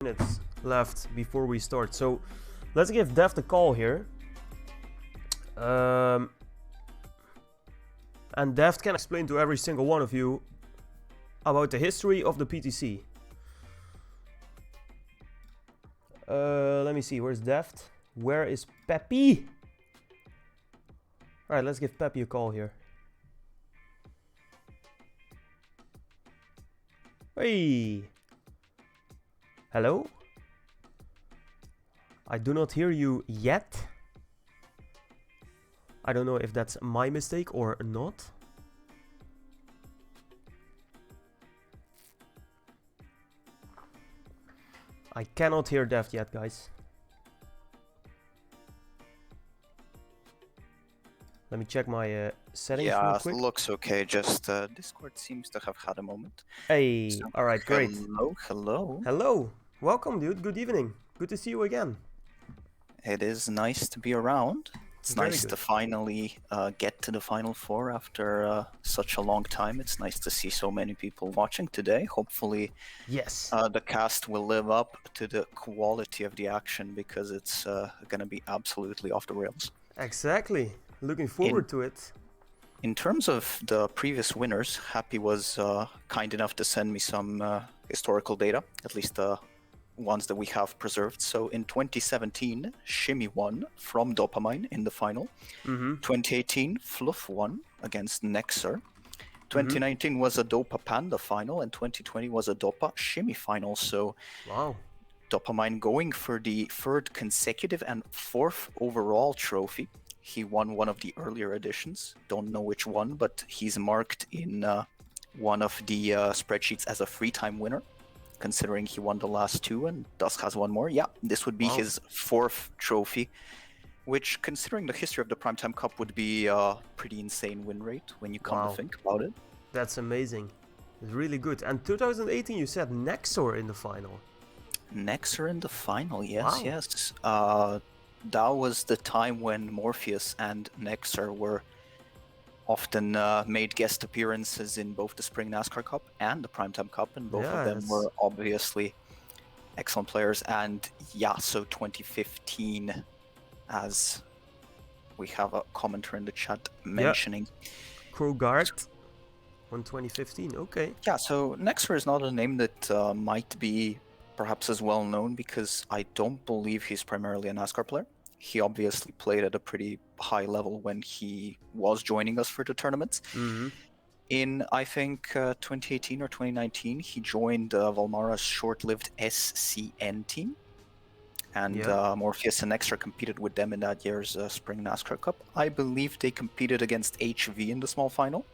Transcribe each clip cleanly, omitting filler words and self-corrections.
minutes left before we start. So let's give Deft a call here. And Deft can explain to every single one of you about the history of the PTC. Let me see, where's Deft? Where is Peppy? Alright, let's give Peppy a call here. Hey! Hello? I do not hear you yet. I don't know if that's my mistake or not. I cannot hear Deft yet, guys. Let me check my settings real quick. Yeah, looks okay. Just Discord seems to have had a moment. Hey, So, alright, great. Hello. Hello, welcome dude, good evening. Good to see you again. It is nice to be around. It's Very nice good. to finally get to the Final Four after such a long time. It's nice to see so many people watching today. Hopefully Yes. the cast will live up to the quality of the action, because it's going to be absolutely off the rails. Exactly. Looking forward to it. In terms of the previous winners, Happy was kind enough to send me some historical data, at least the ones that we have preserved. So in 2017, Shimmy won from Dopamine in the final. 2018, Fluff won against Nexer. 2019 was a Dopa Panda final, and 2020 was a Dopa Shimmy final. So Wow. Dopamine going for the third consecutive and fourth overall trophy. He won one of the earlier editions. Don't know which one, but he's marked in one of the spreadsheets as a three-time winner, considering he won the last two and thus has one more. Yeah, this would be his fourth trophy, which, considering the history of the Primetime Cup, would be a pretty insane win rate when you come to think about it. That's amazing. It's really good. And 2018, you said Nexor in the final. Nexer in the final, yes, Wow. yes. That was the time when Morpheus and Nexer were often made guest appearances in both the Spring NASCAR Cup and the Primetime Cup, and both of them were obviously excellent players. And yeah, so 2015, as we have a commenter in the chat mentioning. Krogart on 2015, okay. Yeah, so Nexer is not a name that might be perhaps as well known, because I don't believe he's primarily a NASCAR player. He obviously played at a pretty high level when he was joining us for the tournaments. In, I think, 2018 or 2019, he joined Valmara's short-lived SCN team. And Morpheus and Nexer competed with them in that year's Spring NASCAR Cup. I believe they competed against HV in the small final.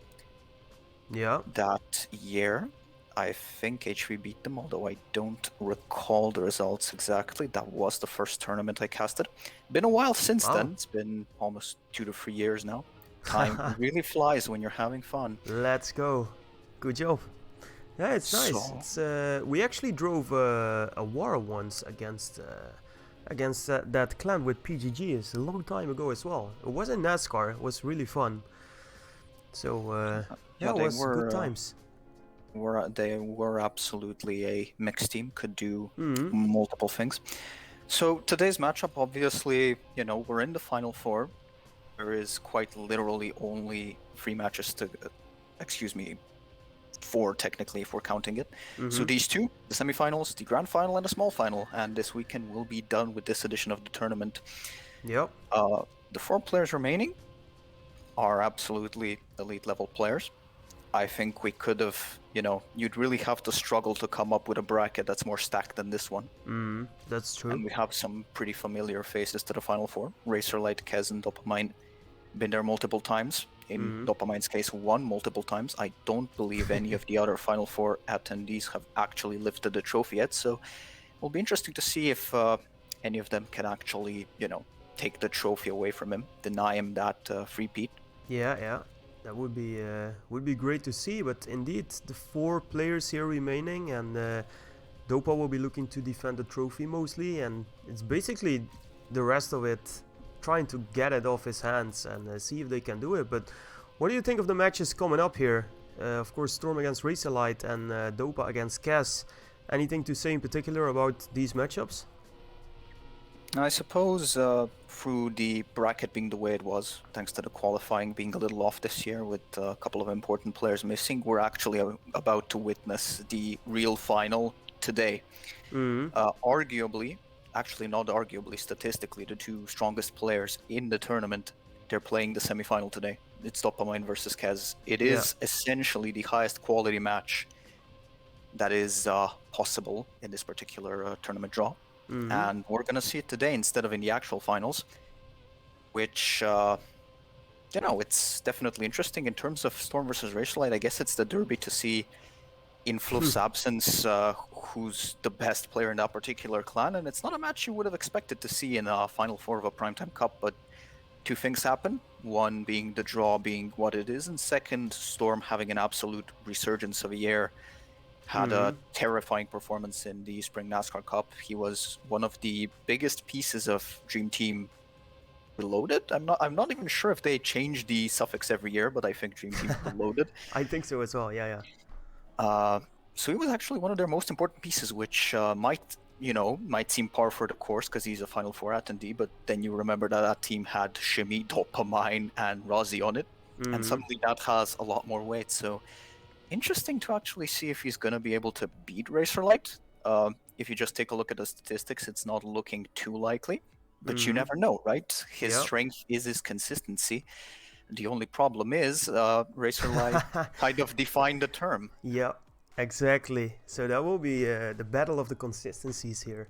Yeah. That year. I think HV beat them, although I don't recall the results exactly. That was the first tournament I casted. Been a while since then. It's been almost 2 to 3 years now. Time really flies when you're having fun. Let's go. Good job. Yeah, it's nice. It's, we actually drove a war once against that clan with PGG. It's a long time ago as well. It wasn't NASCAR. It was really fun. So yeah, it was good times. They were absolutely a mixed team, could do multiple things. So today's matchup, obviously, you know, we're in the Final Four. There is quite literally only 3 matches to, 4 technically if we're counting it. So these two, the semifinals, the grand final, and the small final, and this weekend we'll be done with this edition of the tournament. Yep. The 4 players remaining are absolutely elite level players. I think we could have, you know, you'd really have to struggle to come up with a bracket that's more stacked than this one. That's true. And we have some pretty familiar faces to the Final Four. Racerlight, Kez, and Dopamine been there multiple times. In Dopamine's case, won multiple times. I don't believe any of the other Final Four attendees have actually lifted the trophy yet, so it'll be interesting to see if any of them can actually, you know, take the trophy away from him, deny him that three-peat. Yeah. That would be great to see, but indeed, the 4 players here remaining, and Dopa will be looking to defend the trophy mostly, and it's basically the rest of it trying to get it off his hands and see if they can do it. But what do you think of the matches coming up here? Of course, Storm against Racerlight and Dopa against Cass. Anything to say in particular about these matchups? I suppose through the bracket being the way it was, thanks to the qualifying being a little off this year with a couple of important players missing, we're actually about to witness the real final today. Arguably, actually not arguably, statistically, the two strongest players in the tournament, they're playing the semifinal today. It's Dopamine versus Kez. It is essentially the highest quality match that is possible in this particular tournament draw. And we're going to see it today instead of in the actual finals, which, it's definitely interesting in terms of Storm versus Razorlight. I guess it's the derby to see in Fluff's absence who's the best player in that particular clan. And it's not a match you would have expected to see in a Final Four of a Primetime Cup, but two things happen. One being the draw being what it is, and second, Storm having an absolute resurgence of a year. Had a terrifying performance in the Spring NASCAR Cup. He was one of the biggest pieces of Dream Team Reloaded. I'm not even sure if they change the suffix every year, but I think Dream Team Reloaded. I think so as well. Yeah. So he was actually one of their most important pieces, which might seem par for the course because he's a Final Four attendee, but then you remember that team had Shimmy, Dopamine, and Rozzy on it, and suddenly that has a lot more weight. So interesting to actually see if he's going to be able to beat Razorlight. If you just take a look at the statistics, it's not looking too likely, but you never know, right? His strength is his consistency. The only problem is Razorlight kind of defined the term. Yeah, exactly. So that will be the battle of the consistencies here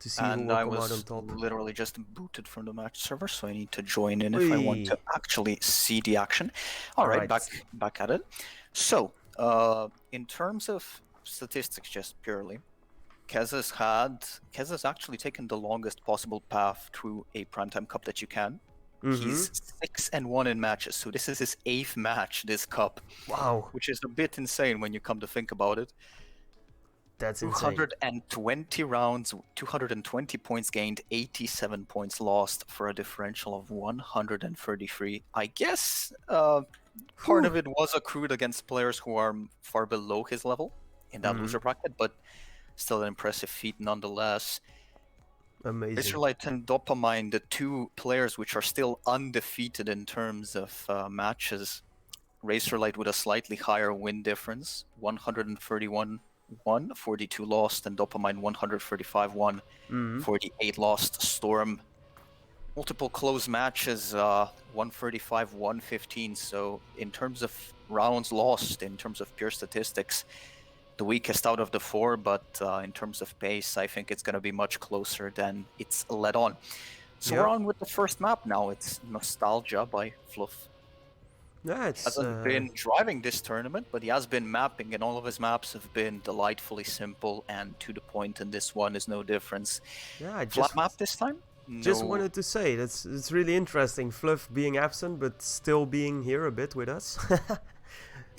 to see who will come out on top. Literally just booted from the match server, so I need to join in if I want to actually see the action. All right, back at it. So, in terms of statistics, just purely, Kez has actually taken the longest possible path through a Primetime Cup that you can. He's 6-1 in matches, so this is his 8th match this cup. Wow. Which is a bit insane when you come to think about it. That's insane. 220 rounds, 220 points gained, 87 points lost for a differential of 133. I guess part of it was accrued against players who are far below his level in that loser bracket, but still an impressive feat nonetheless. Amazing. Razorlight and Dopamine, the two players which are still undefeated in terms of matches. Razorlight with a slightly higher win difference, 131 won, 42 lost, and Dopamine 135 won, 48 lost. Storm, multiple close matches, 135, 115. So in terms of rounds lost, in terms of pure statistics, the weakest out of the four, but in terms of pace, I think it's going to be much closer than it's led on. So we're on with the first map now. It's Nostalgia by Fluff. Yeah, He hasn't been driving this tournament, but he has been mapping, and all of his maps have been delightfully simple and to the point, and this one is no difference. Yeah, Flat map this time? Just wanted to say, it's really interesting. Fluff being absent, but still being here a bit with us.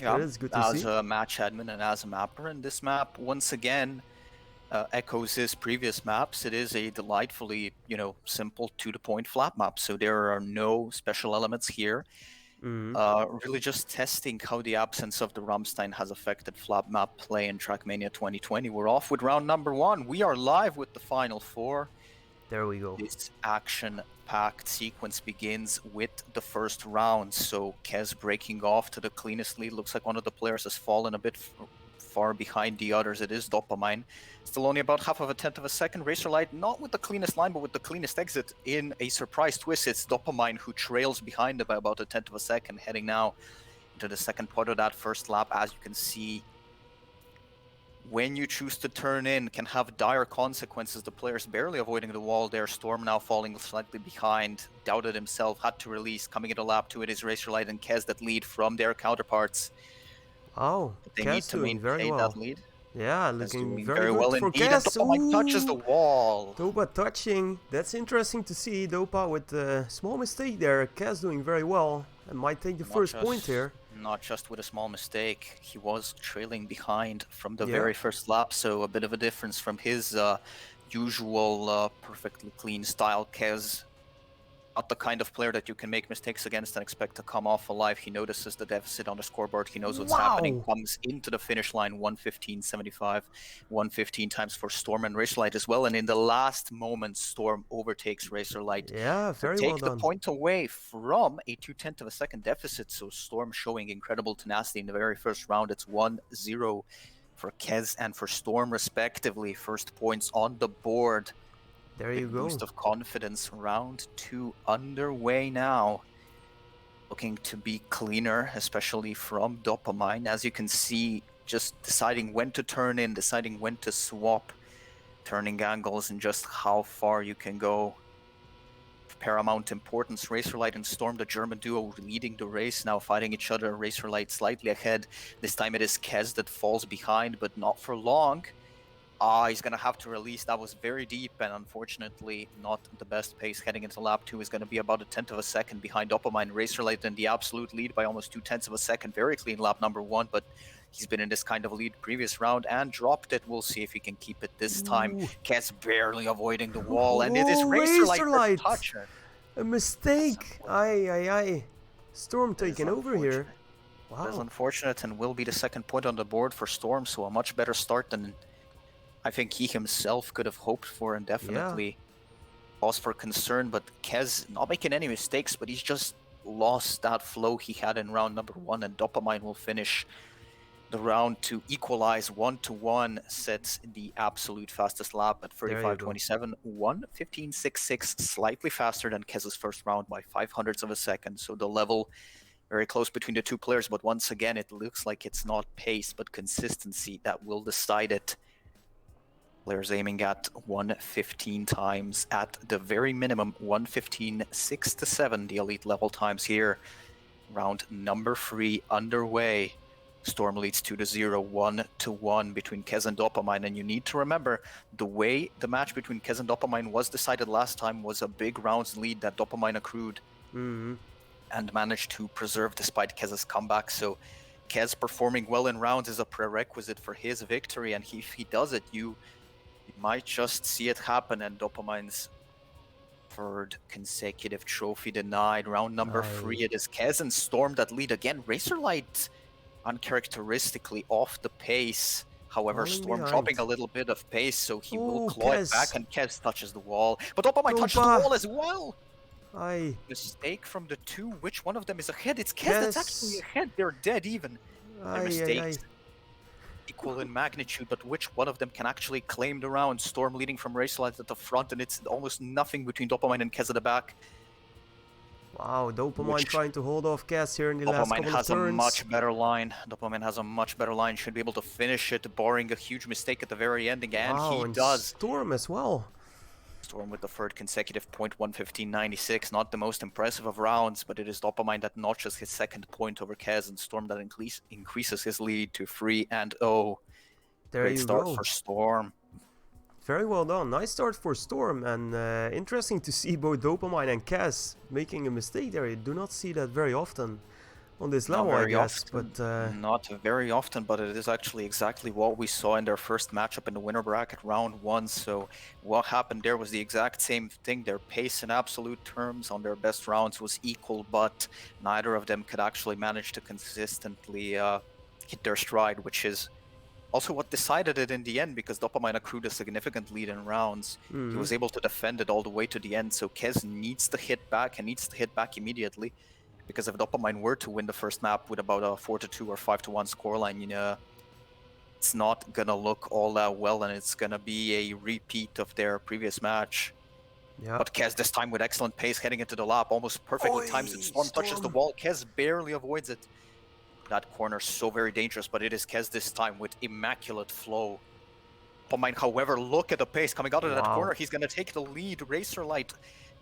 Yeah, it is good to see. As a match admin and as a mapper, and this map, once again, echoes his previous maps. It is a delightfully, simple to-the-point flat map, so there are no special elements here. Really just testing how the absence of the Rammstein has affected flat map play in Trackmania 2020. We're off with round number 1. We are live with the Final Four. There we go. This action-packed sequence begins with the first round. So Kez breaking off to the cleanest lead. Looks like one of the players has fallen a bit far behind the others. It is Dopamine. Still only about half of a tenth of a second. Razorlight not with the cleanest line, but with the cleanest exit in a surprise twist. It's Dopamine who trails behind by about a tenth of a second, heading now into the second part of that first lap. As you can see, when you choose to turn in can have dire consequences. The players barely avoiding the wall there. Storm now falling slightly behind. Doubted himself, had to release. Coming into lap 2, it is Razorlight and Kez that lead from their counterparts. Oh, they need to maintain that lead. Yeah, looking very well good for indeed. Kez. Dopamine touches the wall. Dopa touching. That's interesting to see. Dopa with a small mistake there. Kez doing very well and might take the first point here. Not just with a small mistake. He was trailing behind from the very first lap, so a bit of a difference from his usual perfectly clean style. Kez Not the kind of player that you can make mistakes against and expect to come off alive. He notices the deficit on the scoreboard. He knows what's happening. Comes into the finish line 1:15.75, 1:15 times for Storm and Razorlight as well. And in the last moment, Storm overtakes Razorlight Yeah, to very well take the done. point away from a 2/10 of a second deficit. So Storm showing incredible tenacity in the very first round. It's 1-0 for Kez and for Storm respectively. First points on the board. There you Big go. boost of confidence. Round 2 underway now. Looking to be cleaner, especially from Dopamine. As you can see, just deciding when to turn in, deciding when to swap, turning angles, and just how far you can go. Paramount importance. Razorlight and Storm, the German duo, leading the race now, fighting each other. Razorlight slightly ahead. This time it is Kez that falls behind, but not for long. He's going to have to release. That was very deep and unfortunately not the best pace heading into lap 2. Is going to be about 1/10 of a second behind Dopamine. Razorlight in the absolute lead by almost 2/10 of a second. Very clean lap number 1, but he's been in this kind of lead previous round and dropped it. We'll see if he can keep it this time. Kez barely avoiding the wall, and it is Razorlight that touched her. A mistake! Aye. Storm taking over here. Wow. That is unfortunate and will be the second point on the board for Storm, so a much better start than I think he himself could have hoped for, and definitely cause for concern. But Kez not making any mistakes, but he's just lost that flow he had in round number 1, and Dopamine will finish the round to equalize 1-1, sets the absolute fastest lap at 35.27, 1:15.66, slightly faster than Kez's first round by 0.05 of a second. So the level very close between the two players, but once again, it looks like it's not pace, but consistency that will decide it. Players aiming at 1:15 times at the very minimum, 1:15.6-7, the elite level times here. Round number 3 underway. Storm leads 2-0, 1-1 between Kez and Dopamine, and you need to remember the way the match between Kez and Dopamine was decided last time was a big rounds lead that Dopamine accrued and managed to preserve despite Kez's comeback. So Kez performing well in rounds is a prerequisite for his victory, and if he does it, you might just see it happen. And Dopamine's third consecutive trophy denied. Round number 3, it is Kez and Storm that lead again. Razorlight uncharacteristically off the pace. However, Storm dropping a little bit of pace, so he will claw it back, and Kez touches the wall. But Dopamine touches the wall as well. Mistake from the two. Which one of them is ahead? It's Kez that's actually ahead. They're dead even. Their mistakes equal in magnitude, but which one of them can actually claim the round? Storm leading from Razorlight at the front, and it's almost nothing between Dopamine and Kez at the back. Wow, Dopamine trying to hold off Kez here in the last couple of turns. Dopamine has a much better line. Dopamine has a much better line. Should be able to finish it, barring a huge mistake at the very ending, and he does. Storm as well. Storm with the third consecutive point, 1:15.96. Not the most impressive of rounds, but it is Dopamine that notches his second point over Kez, and Storm that increases his lead to 3-0. Great start for Storm. Very well done. Nice start for Storm, and interesting to see both Dopamine and Kez making a mistake there. You do not see that very often on this level, I guess. But not very often, but it is actually exactly what we saw in their first matchup in the winner bracket, round 1. So what happened there was the exact same thing. Their pace in absolute terms on their best rounds was equal, but neither of them could actually manage to consistently hit their stride, which is also what decided it in the end, because Dopamine accrued a significant lead in rounds. He was able to defend it all the way to the end, so Kez needs to hit back, and needs to hit back immediately, because if Dopamine were to win the first map with about a 4-2 or 5-1 scoreline, you know, it's not gonna look all that well, and it's gonna be a repeat of their previous match. But Kez this time with excellent pace heading into the lap, almost perfectly times it. Storm touches the wall, Kez barely avoids it. That corner so very dangerous, but it is Kez this time with immaculate flow. Dopamine, however, look at the pace coming out of that corner. He's gonna take the lead. Razorlight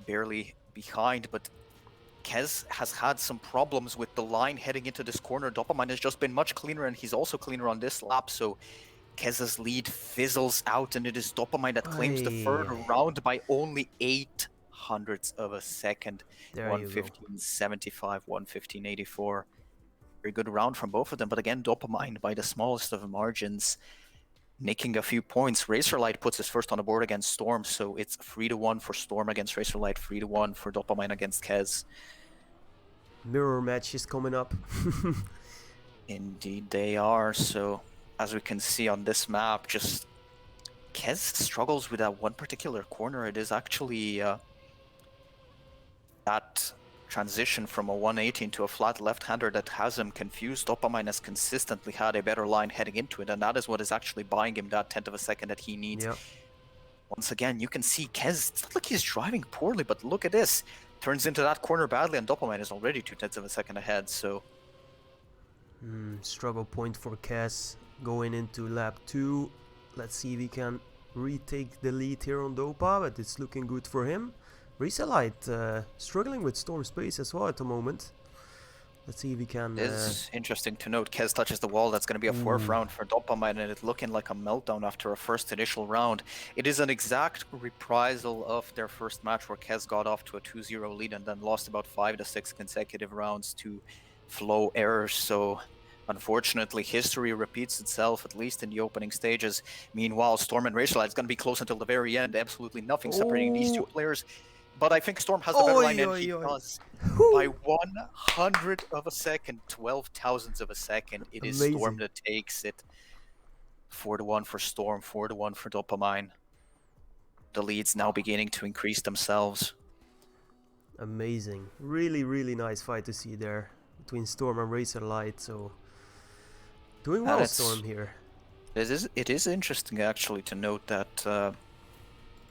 barely behind, but Kez has had some problems with the line heading into this corner. Dopamine has just been much cleaner, and he's also cleaner on this lap, so Kez's lead fizzles out, and it is Dopamine that claims the third round by only 0.08 of a second. 1:15.75, 1:15.84. Very good round from both of them, but again, Dopamine by the smallest of margins. nicking a few points. Razorlight puts his first on the board against Storm, so it's 3-1 for Storm against Razorlight, 3-1 for Dopamine against Kez. Mirror match is coming up. Indeed they are. So as we can see on this map, just Kez struggles with that one particular corner. It is actually that transition from a 180 into a flat left-hander that has him confused. Dopamine has consistently had a better line heading into it, and that is what is actually buying him that 10th of a second that he needs. Yep. Once again, you can see Kez, it's not like he's driving poorly, but look at this. Turns into that corner badly, and Dopamine is already 2/10 of a second ahead, so... Struggle point for Kez going into lap 2. Let's see if he can retake the lead here on Dopa, but it's looking good for him. Razorlight struggling with Storm Space as well at the moment. Let's see if we can... It's interesting to note, Kez touches the wall. That's going to be a fourth round for Dopamine, and it's looking like a meltdown after a first initial round. It is an exact reprisal of their first match where Kez got off to a 2-0 lead and then lost about 5 to 6 consecutive rounds to flow errors. So unfortunately, history repeats itself, at least in the opening stages. Meanwhile, Storm and Razorlight is going to be close until the very end. Absolutely nothing separating these two players. But I think Storm has the better line, and he does. By 100 of a second, 12 thousandths of a second, it is Storm that takes it. 4-1 for Storm, 4-1 for Dopamine. The leads now beginning to increase themselves. Amazing. Really, really nice fight to see there between Storm and Razorlight. So doing well, Storm here. It is interesting actually to note that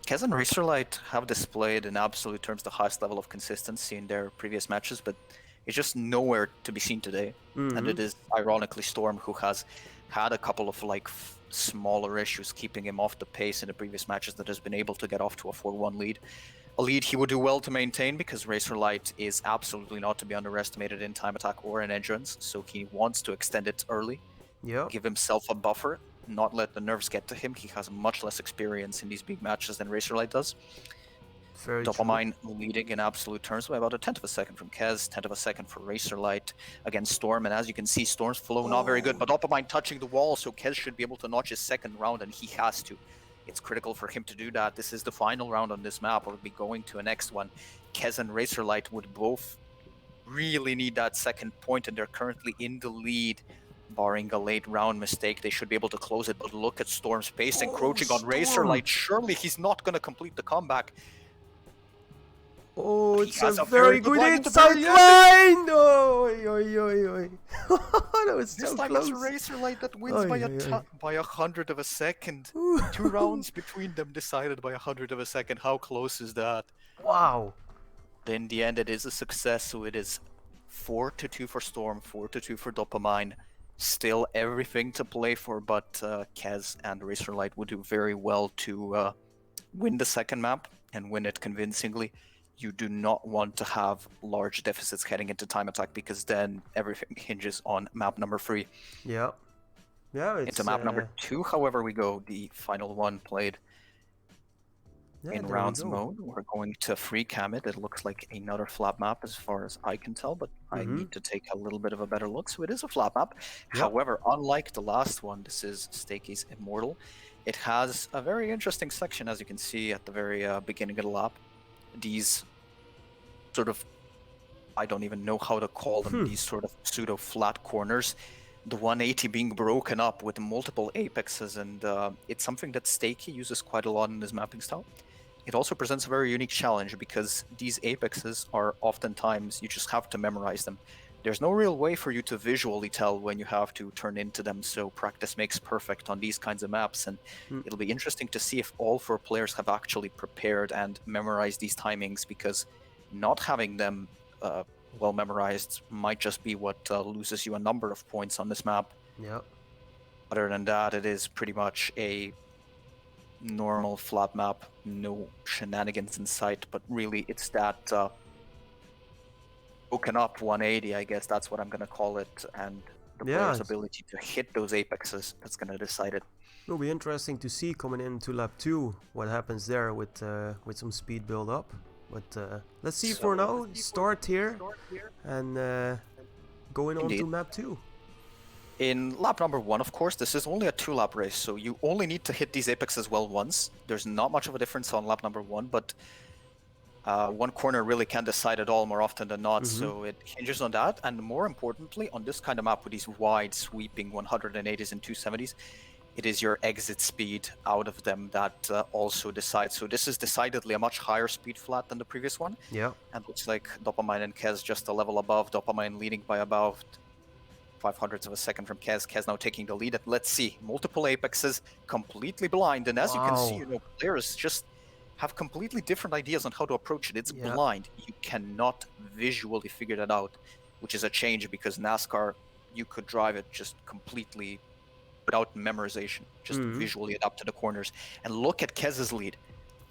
Kez and Razorlight have displayed in absolute terms the highest level of consistency in their previous matches, but it's just nowhere to be seen today. And it is ironically Storm who has had a couple of smaller issues keeping him off the pace in the previous matches, that has been able to get off to a 4-1 lead. A lead he would do well to maintain, because Razorlight is absolutely not to be underestimated in time attack or in endurance, so he wants to extend it early, give himself a buffer, not let the nerves get to him. He has much less experience in these big matches than Razorlight does. Dopamine leading in absolute terms by about a 10th of a second from Kez, 10th of a second for Razorlight against Storm, and as you can see, Storm's flow not very good, but Dopamine touching the wall, so Kez should be able to notch his second round, and he has to. It's critical for him to do that. This is the final round on this map. We'll be going to a next one. Kez and Razorlight would both really need that second point, and they're currently in the lead. Barring a late round mistake, they should be able to close it, but look at Storm's pace encroaching on Razorlight. Surely he's not going to complete the comeback. Oh, it's a very good inside line! That was so close. This time it's Razorlight that wins by 100 of a second. 2 rounds between them decided by 100 of a second. How close is that? Wow. In the end, it is a success, so it is 4-2 for Storm, 4-2 for Dopamine. Still everything to play for, but Kez and Razorlight would do very well to win the second map and win it convincingly. You do not want to have large deficits heading into time attack, because then everything hinges on map number 3. Yeah. It's, into map number 2, however, we go. The final one played in rounds mode. We're going to free cam it. It looks like another flat map as far as I can tell, but I need to take a little bit of a better look. So it is a flat map. However, unlike the last one, this is Stakey's Immortal. It has a very interesting section, as you can see at the very beginning of the lap. These sort of, I don't even know how to call them, these sort of pseudo flat corners. The 180 being broken up with multiple apexes, and it's something that Stakey uses quite a lot in his mapping style. It also presents a very unique challenge, because these apexes are oftentimes, you just have to memorize them. There's no real way for you to visually tell when you have to turn into them, so practice makes perfect on these kinds of maps, and it'll be interesting to see if all 4 players have actually prepared and memorized these timings, because not having them well memorized might just be what loses you a number of points on this map. Other than that, it is pretty much a normal flat map, no shenanigans in sight, but really it's that broken up 180, I guess that's what I'm going to call it, and the player's ability to hit those apexes that's going to decide it. It'll be interesting to see coming into lap 2 what happens there with some speed build up. But let's see for now. Start here and going on to map 2. In lap number 1, of course, this is only a 2-lap race, so you only need to hit these apexes well once. There's not much of a difference on lap number 1, but one corner really can decide it all more often than not, so it hinges on that. And more importantly, on this kind of map with these wide, sweeping 180s and 270s, it is your exit speed out of them that also decides. So this is decidedly a much higher speed flat than the previous one. Yeah. And looks like Dopamine and Kez just a level above. Dopamine leading by about 500ths of a second from Kez. Kez now taking the lead. And let's see, multiple apexes, completely blind. And as you can see, players just have completely different ideas on how to approach it. It's blind. You cannot visually figure that out, which is a change because NASCAR, you could drive it just completely without memorization, just visually adapt to the corners. And look at Kez's lead.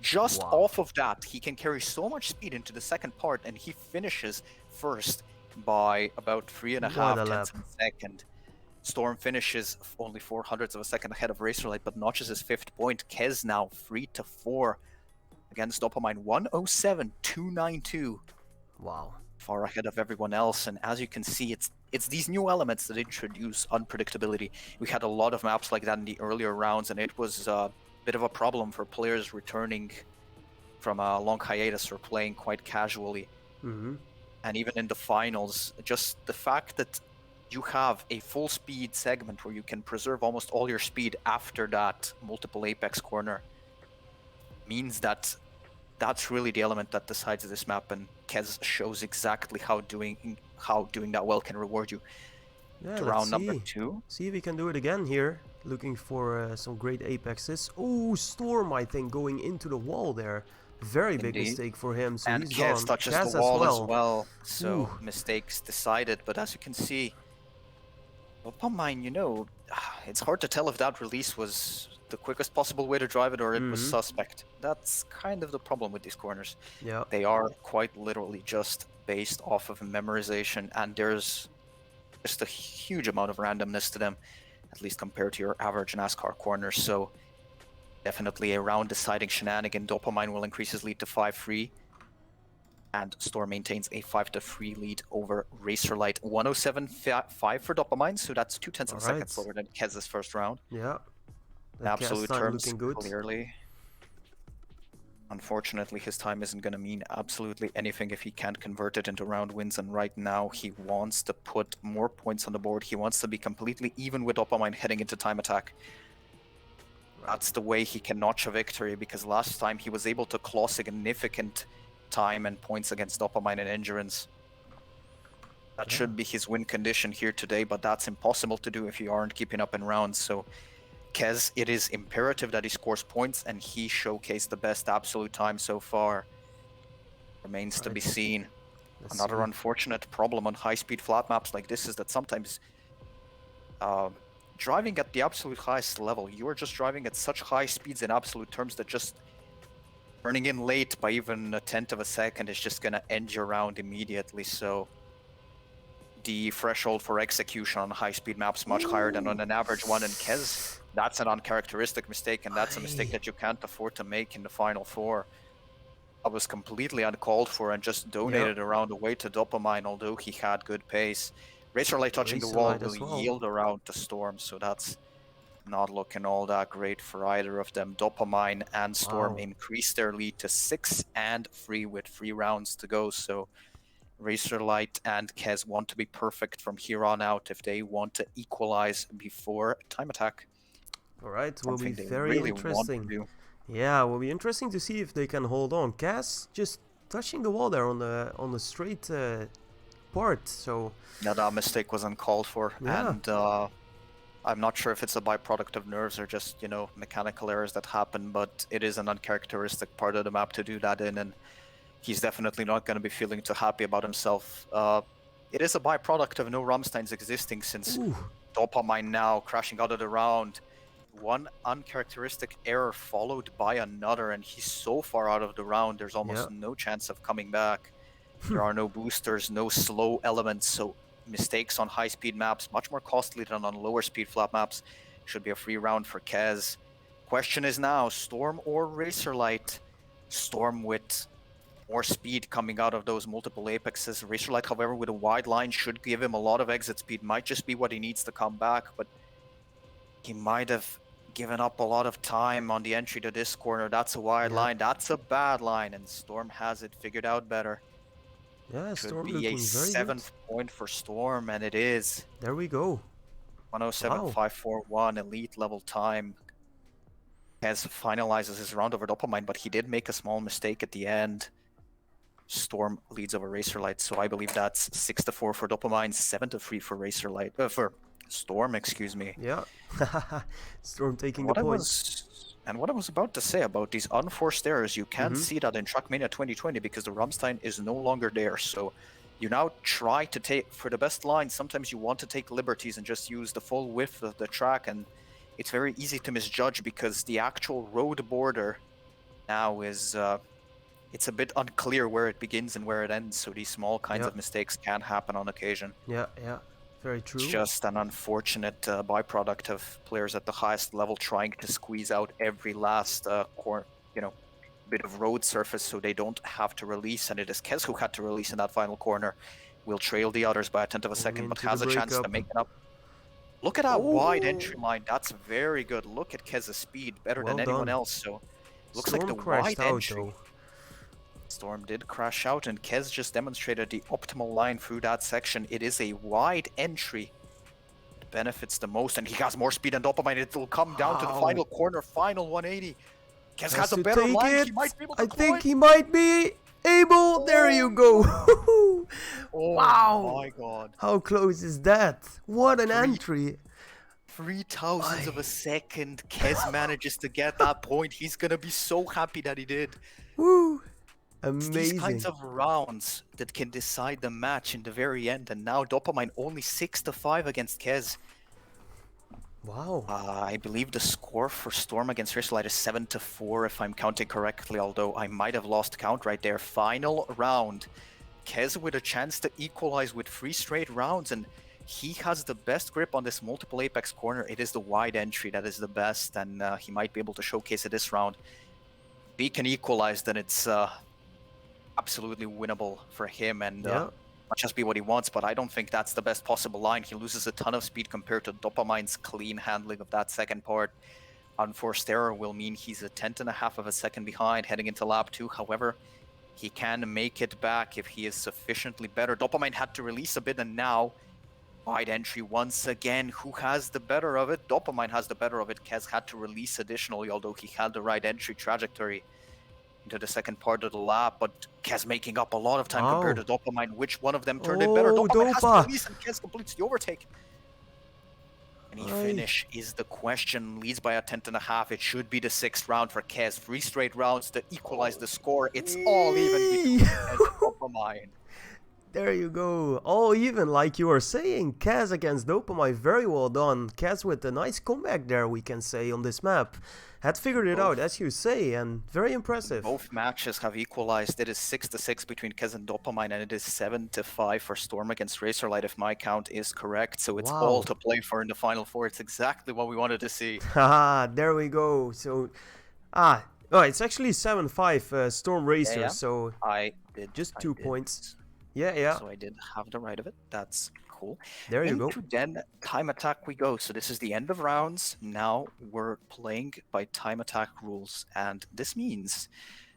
Just off of that, he can carry so much speed into the second part, and he finishes first by about 3.5 tenths of a second. Storm finishes only 400ths of a second ahead of Racerlight, but notches his 5th point. Kez now 3-4 against Dopamine, 107.292. Wow. Far ahead of everyone else, and as you can see, it's these new elements that introduce unpredictability. We had a lot of maps like that in the earlier rounds, and it was a bit of a problem for players returning from a long hiatus or playing quite casually. And even in the finals, just the fact that you have a full speed segment where you can preserve almost all your speed after that multiple apex corner means that that's really the element that decides this map, and Kez shows exactly how doing that well can reward you. Yeah, to round number 2. See if we can do it again here. Looking for some great apexes. Oh, Storm, I think, going into the wall there. Very big mistake for him, so and he's Kez gone. touches Kez the wall as well. So mistakes decided, but as you can see, Dopamine, it's hard to tell if that release was the quickest possible way to drive it or it was suspect. That's kind of the problem with these corners. Yeah. They are quite literally just based off of memorization, and there's just a huge amount of randomness to them, at least compared to your average NASCAR corners. So definitely a round deciding shenanigan. Dopamine will increase his lead to 5-3. And Storm maintains a 5-3 lead over Racerlight. 107.5 for Dopamine, so that's 2 tenths of a second slower than Kez's first round. Yeah. In absolute terms, clearly. Unfortunately, his time isn't going to mean absolutely anything if he can't convert it into round wins, and right now he wants to put more points on the board. He wants to be completely even with Dopamine heading into time attack. That's the way he can notch a victory, because last time he was able to claw significant time and points against Dopamine and Endurance. That should be his win condition here today, but that's impossible to do if you aren't keeping up in rounds. So Kez, it is imperative that he scores points, and he showcased the best absolute time so far. Remains to be seen. Another unfortunate problem on high-speed flat maps like this is that sometimes driving at the absolute highest level, you are just driving at such high speeds in absolute terms that just turning in late by even a tenth of a second is just going to end your round immediately. So the threshold for execution on high-speed maps much higher than on an average one, and Kez, that's an uncharacteristic mistake, and that's a mistake that you can't afford to make in the final 4. I was completely uncalled for and just donated around the way to Dopamine, although he had good pace. Racerlight touching the wall will yield around to Storm, so that's not looking all that great for either of them. Dopamine and Storm increase their lead to 6-3 with 3 rounds to go, so Racerlight and Kez want to be perfect from here on out if they want to equalize before time attack. Alright, will be very interesting. Yeah, will be interesting to see if they can hold on. Kez just touching the wall there on the straight part, so... Yeah, that mistake was uncalled for, and I'm not sure if it's a byproduct of nerves or just, mechanical errors that happen, but it is an uncharacteristic part of the map to do that in, and he's definitely not going to be feeling too happy about himself. It is a byproduct of no Rammsteins existing, since Dopamine now crashing out of the round. One uncharacteristic error followed by another, and he's so far out of the round, there's almost no chance of coming back. There are no boosters, no slow elements, so mistakes on high-speed maps, much more costly than on lower-speed flat maps. Should be a free round for Kez. Question is now, Storm or Racerlight? Storm with more speed coming out of those multiple apexes. Racerlight, however, with a wide line should give him a lot of exit speed. Might just be what he needs to come back, but he might have given up a lot of time on the entry to this corner. That's a wide line. That's a bad line, and Storm has it figured out better. Yeah, Could Storm be looking a very good. 7th point for Storm, and it is. There we go. 107.541 elite level time. Kez finalizes his round over Dopamine, but he did make a small mistake at the end. Storm leads over Racerlight, so I believe that's 6-4 for Dopamine, 7-3 for Racerlight. For Storm, excuse me. Yeah. Storm taking the point. And what I was about to say about these unforced errors, you can see that in Trackmania 2020 because the Rammstein is no longer there. So you now try to take, for the best line, sometimes you want to take liberties and just use the full width of the track, and it's very easy to misjudge because the actual road border now is, it's a bit unclear where it begins and where it ends, so these small kinds of mistakes can happen on occasion. Yeah, very true. It's just an unfortunate byproduct of players at the highest level trying to squeeze out every last bit of road surface so they don't have to release, and it is Kez who had to release in that final corner. Will trail the others by a tenth of a second, but has a chance to make it up. Look at that wide entry line. That's very good. Look at Kez's speed, better than anyone else. So looks like the wide entry. Storm did crash out, and Kez just demonstrated the optimal line through that section. It is a wide entry. It benefits the most, and he has more speed than Dopamine. It will come down to the final corner, final 180. Kez has a better line. He might be able to I think he might be able. There you go. Wow. Oh my god. How close is that? What an entry. 3,000ths of a second. Kez manages to get that point. He's gonna be so happy that he did. Woo. Amazing. It's these kinds of rounds that can decide the match in the very end, and now Dopamine only 6-5 against Kez. Wow. I believe the score for Storm against Racerlight is 7-4 if I'm counting correctly, although I might have lost count right there. Final round. Kez with a chance to equalize with 3 straight rounds, and he has the best grip on this multiple apex corner. It is the wide entry that is the best, and he might be able to showcase it this round. If he can equalize, then it's absolutely winnable for him, and might just be what he wants, but I don't think that's the best possible line. He loses a ton of speed compared to Dopamine's clean handling of that second part. Unforced error will mean he's a 10.5 of a second behind heading into lap 2. However, he can make it back if he is sufficiently better. Dopamine had to release a bit, and now wide entry once again. Who has the better of it? Dopamine has the better of it. Kez had to release additionally, although he had the right entry trajectory into the second part of the lap, but Kez making up a lot of time compared to Dopamine. Which one of them turned it better? Dopamine has to release, and Kez completes the overtake. Any finish is the question. Leads by a 10.5. It should be the 6th round for Kez. 3 straight rounds to equalize the score. It's all even between Kez and Dopamine. There you go. All even, like you were saying. Kez against Dopamine. Very well done. Kez with a nice comeback there, we can say, on this map. Had figured it out, as you say, and very impressive. Both matches have equalized. It is 6-6 between Kez and Dopamine, and it is 7-5 for Storm against Racerlight, if my count is correct. So it's all to play for in the Final Four. It's exactly what we wanted to see. Haha, there we go. So, it's actually 7-5 Storm Racer, so I did just 2 points. Yeah. So I did have the right of it. That's cool. There you go. Into then time attack we go. So this is the end of rounds. Now we're playing by time attack rules, and this means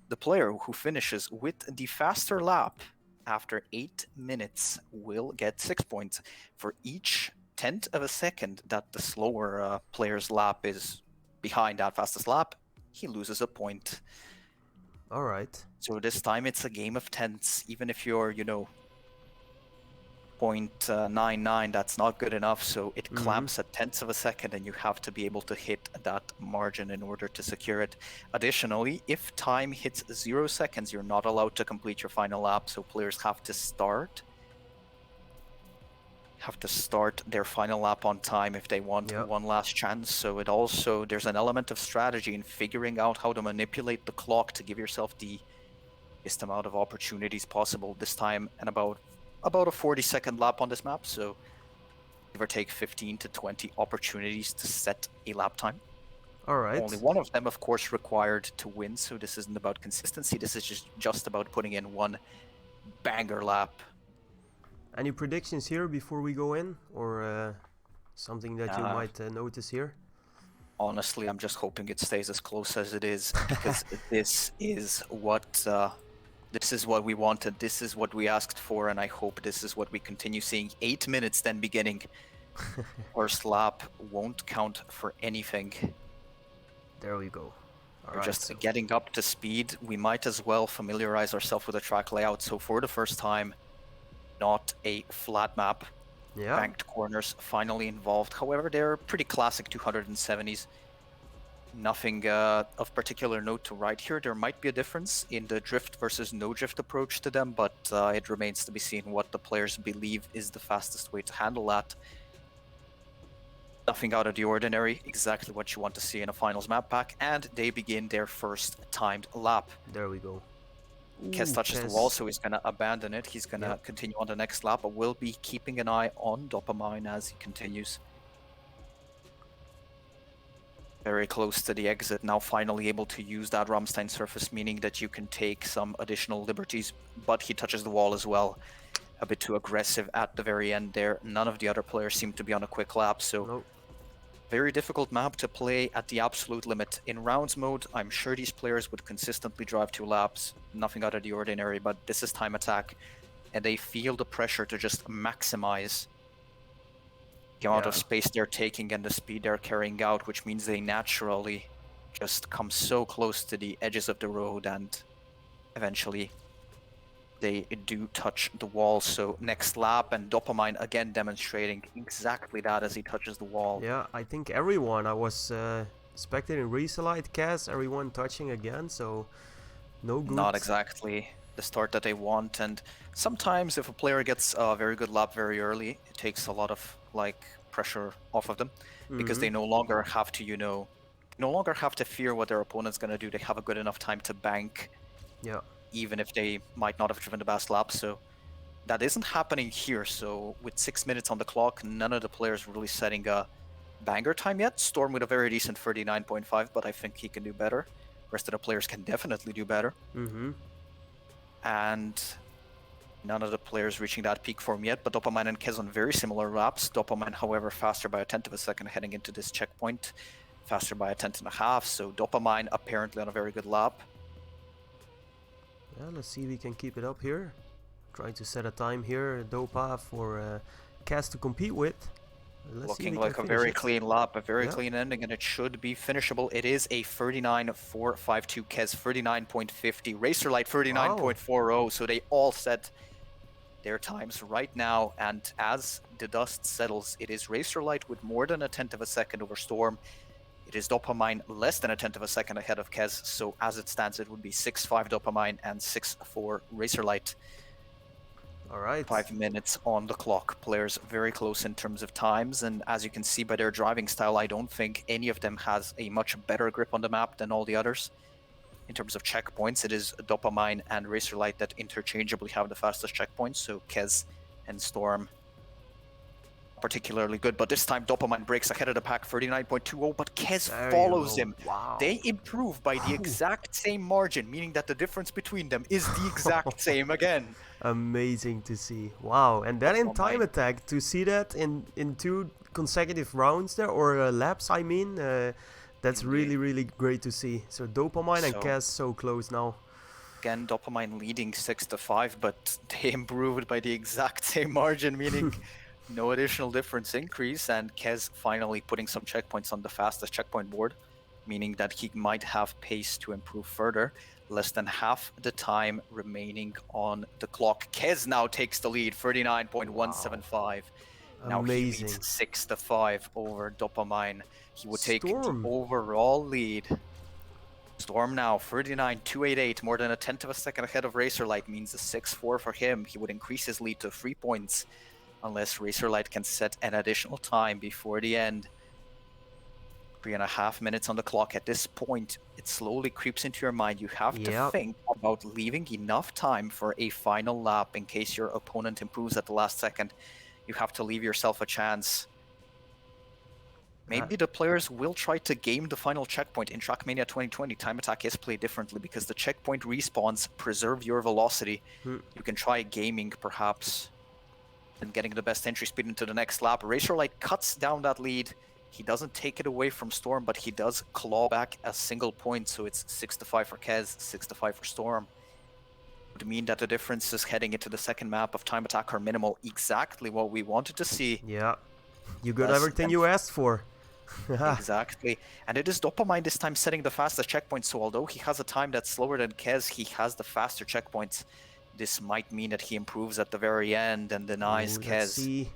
the player who finishes with the faster lap after 8 minutes will get 6 points. For each 10th of a second that the slower player's lap is behind that fastest lap, he loses a point. All right. So this time it's a game of tenths. Even if you're, 0.99, that's not good enough. So it clamps at tenths of a second, and you have to be able to hit that margin in order to secure it. Additionally, if time hits 0 seconds, you're not allowed to complete your final lap. So players have to start their final lap on time if they want one last chance. So it also, there's an element of strategy in figuring out how to manipulate the clock to give yourself the biggest amount of opportunities possible this time, and about a 40-second lap on this map, so give or take 15 to 20 opportunities to set a lap time. All right. Only one of them, of course, required to win, so this isn't about consistency. This is just about putting in one banger lap. Any predictions here before we go in, or something that you might notice here? Honestly, I'm just hoping it stays as close as it is, because this is what we wanted. This is what we asked for, and I hope this is what we continue seeing. 8 minutes then beginning. First lap won't count for anything. There we go. We're just getting up to speed. We might as well familiarize ourselves with the track layout. So for the first time, not a flat map. Yeah. Banked corners finally involved. However, they're pretty classic 270s. Nothing of particular note to write here. There might be a difference in the drift versus no drift approach to them, but it remains to be seen what the players believe is the fastest way to handle that. Nothing out of the ordinary, exactly what you want to see in a finals map pack, and they begin their first timed lap. There we go. Kez touches the wall, so he's going to abandon it. He's going to continue on the next lap, but we'll be keeping an eye on Dopamine as he continues. Very close to the exit, now finally able to use that Rammstein surface, meaning that you can take some additional liberties, but he touches the wall as well. A bit too aggressive at the very end there. None of the other players seem to be on a quick lap, so very difficult map to play at the absolute limit. In rounds mode, I'm sure these players would consistently drive 2 laps, nothing out of the ordinary, but this is time attack, and they feel the pressure to just maximize the amount of space they're taking and the speed they're carrying out, which means they naturally just come so close to the edges of the road, and eventually they do touch the wall. So next lap, and Dopamine again demonstrating exactly that as he touches the wall. Yeah, I think everyone, I was spectating Reselite, Kez, everyone touching again, so no good. Not exactly the start that they want, and sometimes if a player gets a very good lap very early, it takes a lot of pressure off of them, because they no longer have to, no longer have to fear what their opponent's going to do. They have a good enough time to bank. Yeah. Even if they might not have driven the best lap, so that isn't happening here. So with 6 minutes on the clock, none of the players really setting a banger time yet. Storm with a very decent 39.5, but I think he can do better. Rest of the players can definitely do better. And none of the players reaching that peak form yet, but Dopamine and Kez on very similar laps. Dopamine, however, faster by a tenth of a second heading into this checkpoint, faster by a tenth and a half, so Dopamine apparently on a very good lap. Yeah, let's see if we can keep it up here. Trying to set a time here, Dopa, for Kez to compete with. Looking like a very clean lap, a very clean ending, and it should be finishable. It is a 39.452, Kez 39.50, Racerlight 39.40, so they all set their times right now, and as the dust settles, it is Racerlight with more than a tenth of a second over Storm. It is Dopamine less than a tenth of a second ahead of Kez, so as it stands, it would be 6.5 Dopamine and 6.4 Racerlight. All right. 5 minutes on the clock. Players very close in terms of times, and as you can see by their driving style, I don't think any of them has a much better grip on the map than all the others. In terms of checkpoints, it is Dopamine and Racerlight that interchangeably have the fastest checkpoints, so Kez and Storm particularly good, but this time Dopamine breaks ahead of the pack, 39.20, but Kez follows him. Wow. They improve by the exact same margin, meaning that the difference between them is the exact same again. Amazing to see. Wow, and then in time attack, to see that in 2 consecutive rounds there, or laps, I mean, that's really, really great to see. So Dopamine and Kez so close now. Again, Dopamine leading 6-5, but they improved by the exact same margin, meaning no additional difference increase, and Kez finally putting some checkpoints on the fastest checkpoint board, meaning that he might have pace to improve further. Less than half the time remaining on the clock. Kez now takes the lead, 39.175. Wow. Now he leads 6-5 over Dopamine. He would take the overall lead. Storm now 39.288, more than a tenth of a second ahead of Racerlight, means a 6-4 for him. He would increase his lead to 3 points. Unless Racerlight can set an additional time before the end. 3.5 minutes on the clock. At this point, it slowly creeps into your mind. You have to think about leaving enough time for a final lap in case your opponent improves at the last second. You have to leave yourself a chance. Maybe the players will try to game the final checkpoint. In Trackmania 2020, time attack is played differently because the checkpoint respawns preserve your velocity. You can try gaming, perhaps, and getting the best entry speed into the next lap. Razorlight cuts down that lead. He doesn't take it away from Storm, but he does claw back a single point, so it's 6-5 for Kez, 6-5 for Storm. Would mean that the differences heading into the second map of time attack are minimal. Exactly what we wanted to see. Yeah, you got everything you asked for. Exactly. And it is Dopamine this time setting the fastest checkpoint, so although he has a time that's slower than Kez, he has the faster checkpoints. This might mean that he improves at the very end and denies Kez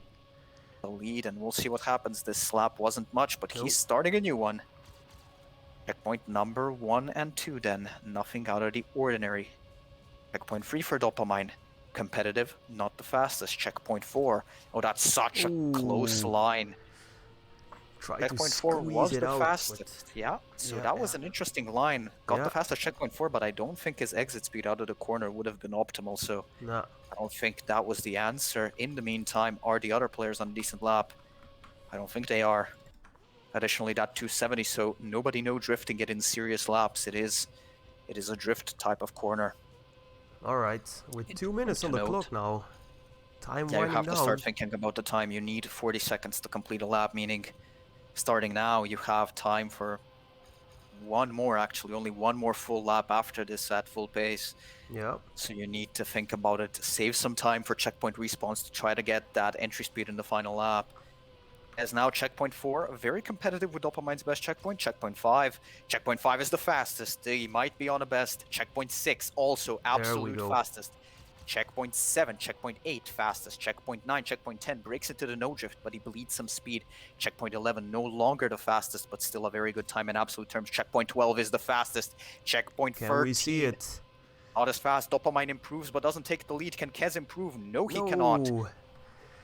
the lead, and we'll see what happens. This slap wasn't much, but he's starting a new one. Checkpoint number 1 and 2 then. Nothing out of the ordinary. Checkpoint 3 for Dopamine. Competitive, not the fastest. Checkpoint 4. Oh, that's such a close line. Checkpoint 4 was the fastest. Yeah, so that was an interesting line. Got the fastest checkpoint 4, but I don't think his exit speed out of the corner would have been optimal, so I don't think that was the answer. In the meantime, are the other players on a decent lap? I don't think they are. Additionally, that 270, so nobody no drifting it in serious laps. It is a drift type of corner. Alright, with 2 minutes on the clock now. Time winding down. You have to start thinking about the time. You need 40 seconds to complete a lap, meaning starting now, you have time for one more, actually, only one more full lap after this at full pace. Yeah. So you need to think about it, save some time for checkpoint respawns to try to get that entry speed in the final lap. As now checkpoint 4, very competitive with Dopamine's best checkpoint. Checkpoint 5. Checkpoint 5 is the fastest. He might be on the best. Checkpoint 6, also absolute fastest. Checkpoint 7, checkpoint 8, fastest. Checkpoint 9, checkpoint 10, breaks into the no drift, but he bleeds some speed. Checkpoint 11, no longer the fastest, but still a very good time in absolute terms. Checkpoint 12 is the fastest. Checkpoint 13. Can we see it? Not as fast. Dopamine improves, but doesn't take the lead. Can Kez improve? No, he cannot.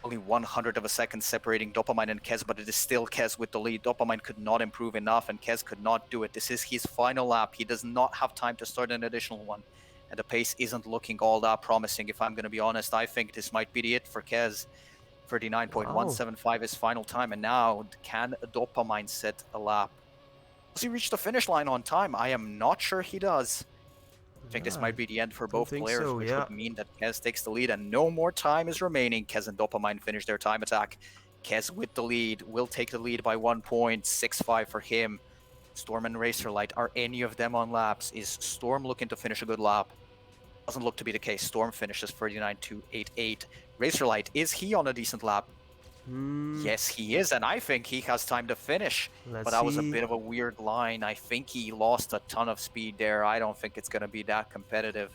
Only 100 of a second separating Dopamine and Kez, but it is still Kez with the lead. Dopamine could not improve enough, and Kez could not do it. This is his final lap. He does not have time to start an additional one. And the pace isn't looking all that promising, if I'm going to be honest. I think this might be it for Kez. 39.175 is final time, and now can Dopamine set a lap? Does he reach the finish line on time? I am not sure he does. I think this might be the end for both players, which would mean that Kez takes the lead, and no more time is remaining. Kez and Dopamine finish their time attack. Kez with the lead, will take the lead by 1 point, 6-5 for him. Storm and Razorlight, are any of them on laps? Is Storm looking to finish a good lap? Doesn't look to be the case. Storm finishes 39.288. Razorlight, is he on a decent lap? Yes, he is, and I think he has time to finish. But that was a bit of a weird line. I think he lost a ton of speed there. I don't think it's going to be that competitive.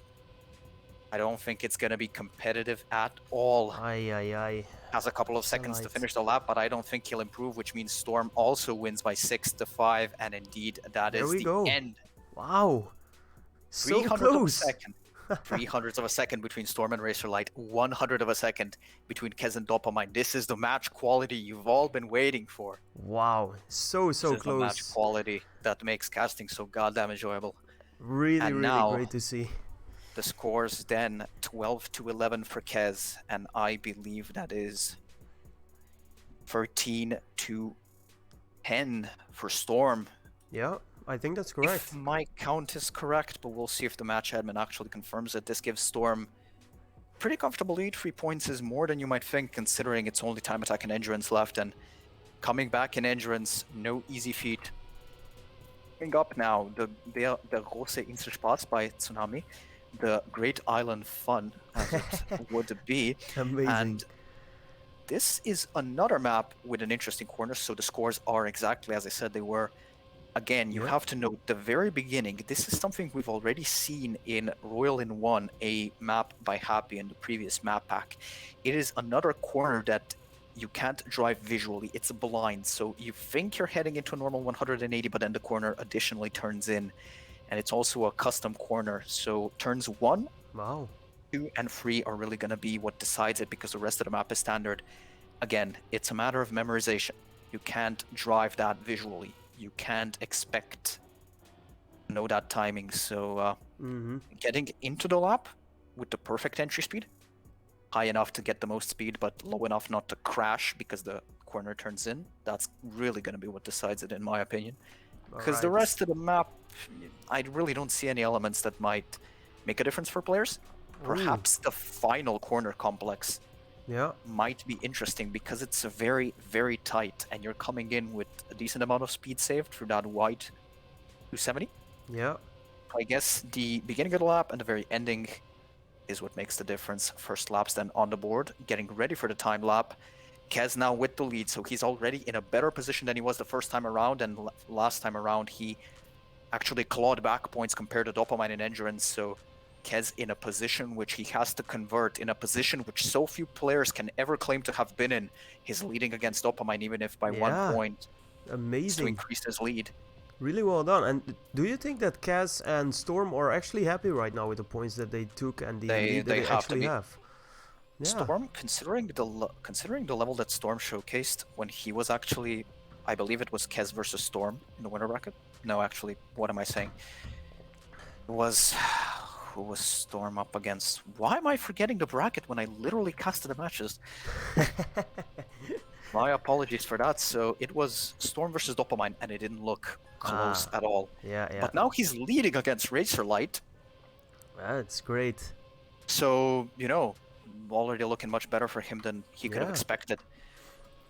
I don't think it's going to be competitive at all. Has a couple of seconds to finish the lap, but I don't think he'll improve, which means Storm also wins by 6-5, and indeed, that is the end. Wow. So 300 close. of a second. 300ths of a second between Storm and Razorlight, 100 of a second between Kez and Dopamine. This is the match quality you've all been waiting for. Wow, so this close. Is the match quality that makes casting so goddamn enjoyable. Really, really great to see. The scores then 12-11 for Kez, and I believe that is 13-10 for Storm. Yeah. I think that's correct. If my count is correct, but we'll see if the match admin actually confirms it. This gives Storm pretty comfortable lead. 3 points is more than you might think, considering it's only time attack and endurance left, and coming back in endurance, no easy feat. Coming up now, the große Inselspaß by Tsunami, the Great Island Fun, as it would be. Amazing. And this is another map with an interesting corner, so the scores are exactly as I said they were. Again, you have to note the very beginning, this is something we've already seen in Royal in 1, a map by Happy in the previous map pack. It is another corner that you can't drive visually, it's blind, so you think you're heading into a normal 180, but then the corner additionally turns in, and it's also a custom corner, so turns 1, 2, and 3 are really going to be what decides it, because the rest of the map is standard. Again, it's a matter of memorization. You can't drive that visually. You can't expect to know that timing, so getting into the lap with the perfect entry speed, high enough to get the most speed, but low enough not to crash because the corner turns in, that's really going to be what decides it, in my opinion. Because the Alright. rest of the map, I really don't see any elements that might make a difference for players. Perhaps the final corner complex Yeah. might be interesting because it's very, very tight, and you're coming in with a decent amount of speed saved through that wide 270. Yeah. I guess the beginning of the lap and the very ending is what makes the difference. First laps then on the board, getting ready for the time lap. Kez now with the lead, so he's already in a better position than he was the first time around, and last time around he actually clawed back points compared to Dopamine and Endurance, so Kez in a position which he has to convert, in a position which so few players can ever claim to have been in. He's leading against Dopamine, even if by 1 point, to Amazing. increase his lead. Really well done. And do you think that Kaz and Storm are actually happy right now with the points that they took and the lead that They they have to actually be. have? Yeah. Storm, considering the level that Storm showcased when he was actually, I believe it was Kez versus Storm in the winner bracket. No, actually, what am I saying? It was who was Storm up against? Why am I forgetting the bracket when I literally casted the matches? My apologies for that. So it was Storm versus Dopamine, and it didn't look close at all. Yeah, yeah. But now he's leading against Razorlight. That's great. So, you know, already looking much better for him than he could have expected.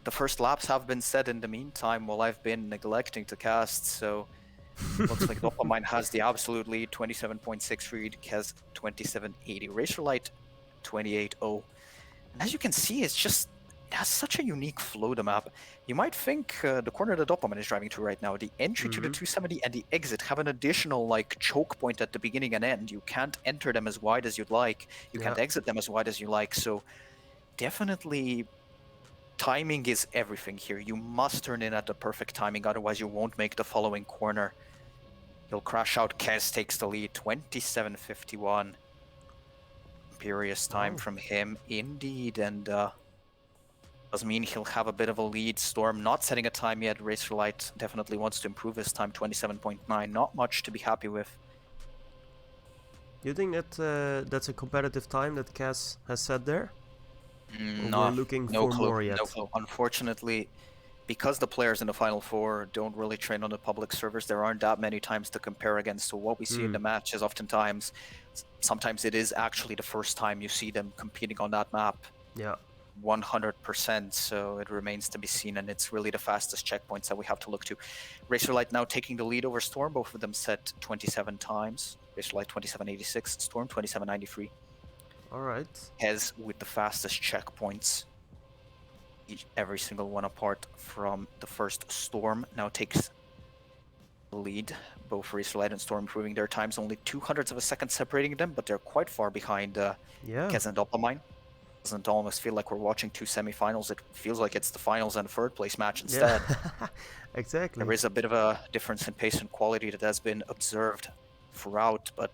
The first laps have been said in the meantime while I've been neglecting to cast, so looks like Dopamine has the absolute lead, 27.6 read, Kez 27.80, Razorlight 28.0. As you can see, it has such a unique flow, the map. You might think the corner that Dopamine is driving to right now, the entry to the 270 and the exit have an additional like choke point at the beginning and end. You can't enter them as wide as you'd like. You can't exit them as wide as you like. So definitely timing is everything here. You must turn in at the perfect timing, otherwise you won't make the following corner. He'll crash out. Kez takes the lead, 27.51. Imperious time from him indeed, and does mean he'll have a bit of a lead. Storm not setting a time yet. Razorlight definitely wants to improve his time, 27.9. Not much to be happy with. You think that that's a competitive time that Kaz has set there? No, we're looking no for clue, more yet? no clue. Unfortunately, because the players in the Final Four don't really train on the public servers, there aren't that many times to compare against. So what we see in the match is oftentimes, sometimes it is actually the first time you see them competing on that map. Yeah. 100%, so it remains to be seen, and it's really the fastest checkpoints that we have to look to. Razorlight now taking the lead over Storm, both of them set 27 times. Razorlight 27.86, Storm 27.93. Alright. Kez with the fastest checkpoints, every single one apart from the first Storm, now takes the lead. Both Razorlight and Storm improving their times, only 0.02 of a second separating them, but they're quite far behind Kez and Dopamine. Doesn't almost feel like we're watching two semifinals. It feels like it's the finals and third place match instead. Yeah. Exactly. There is a bit of a difference in pace and quality that has been observed throughout, but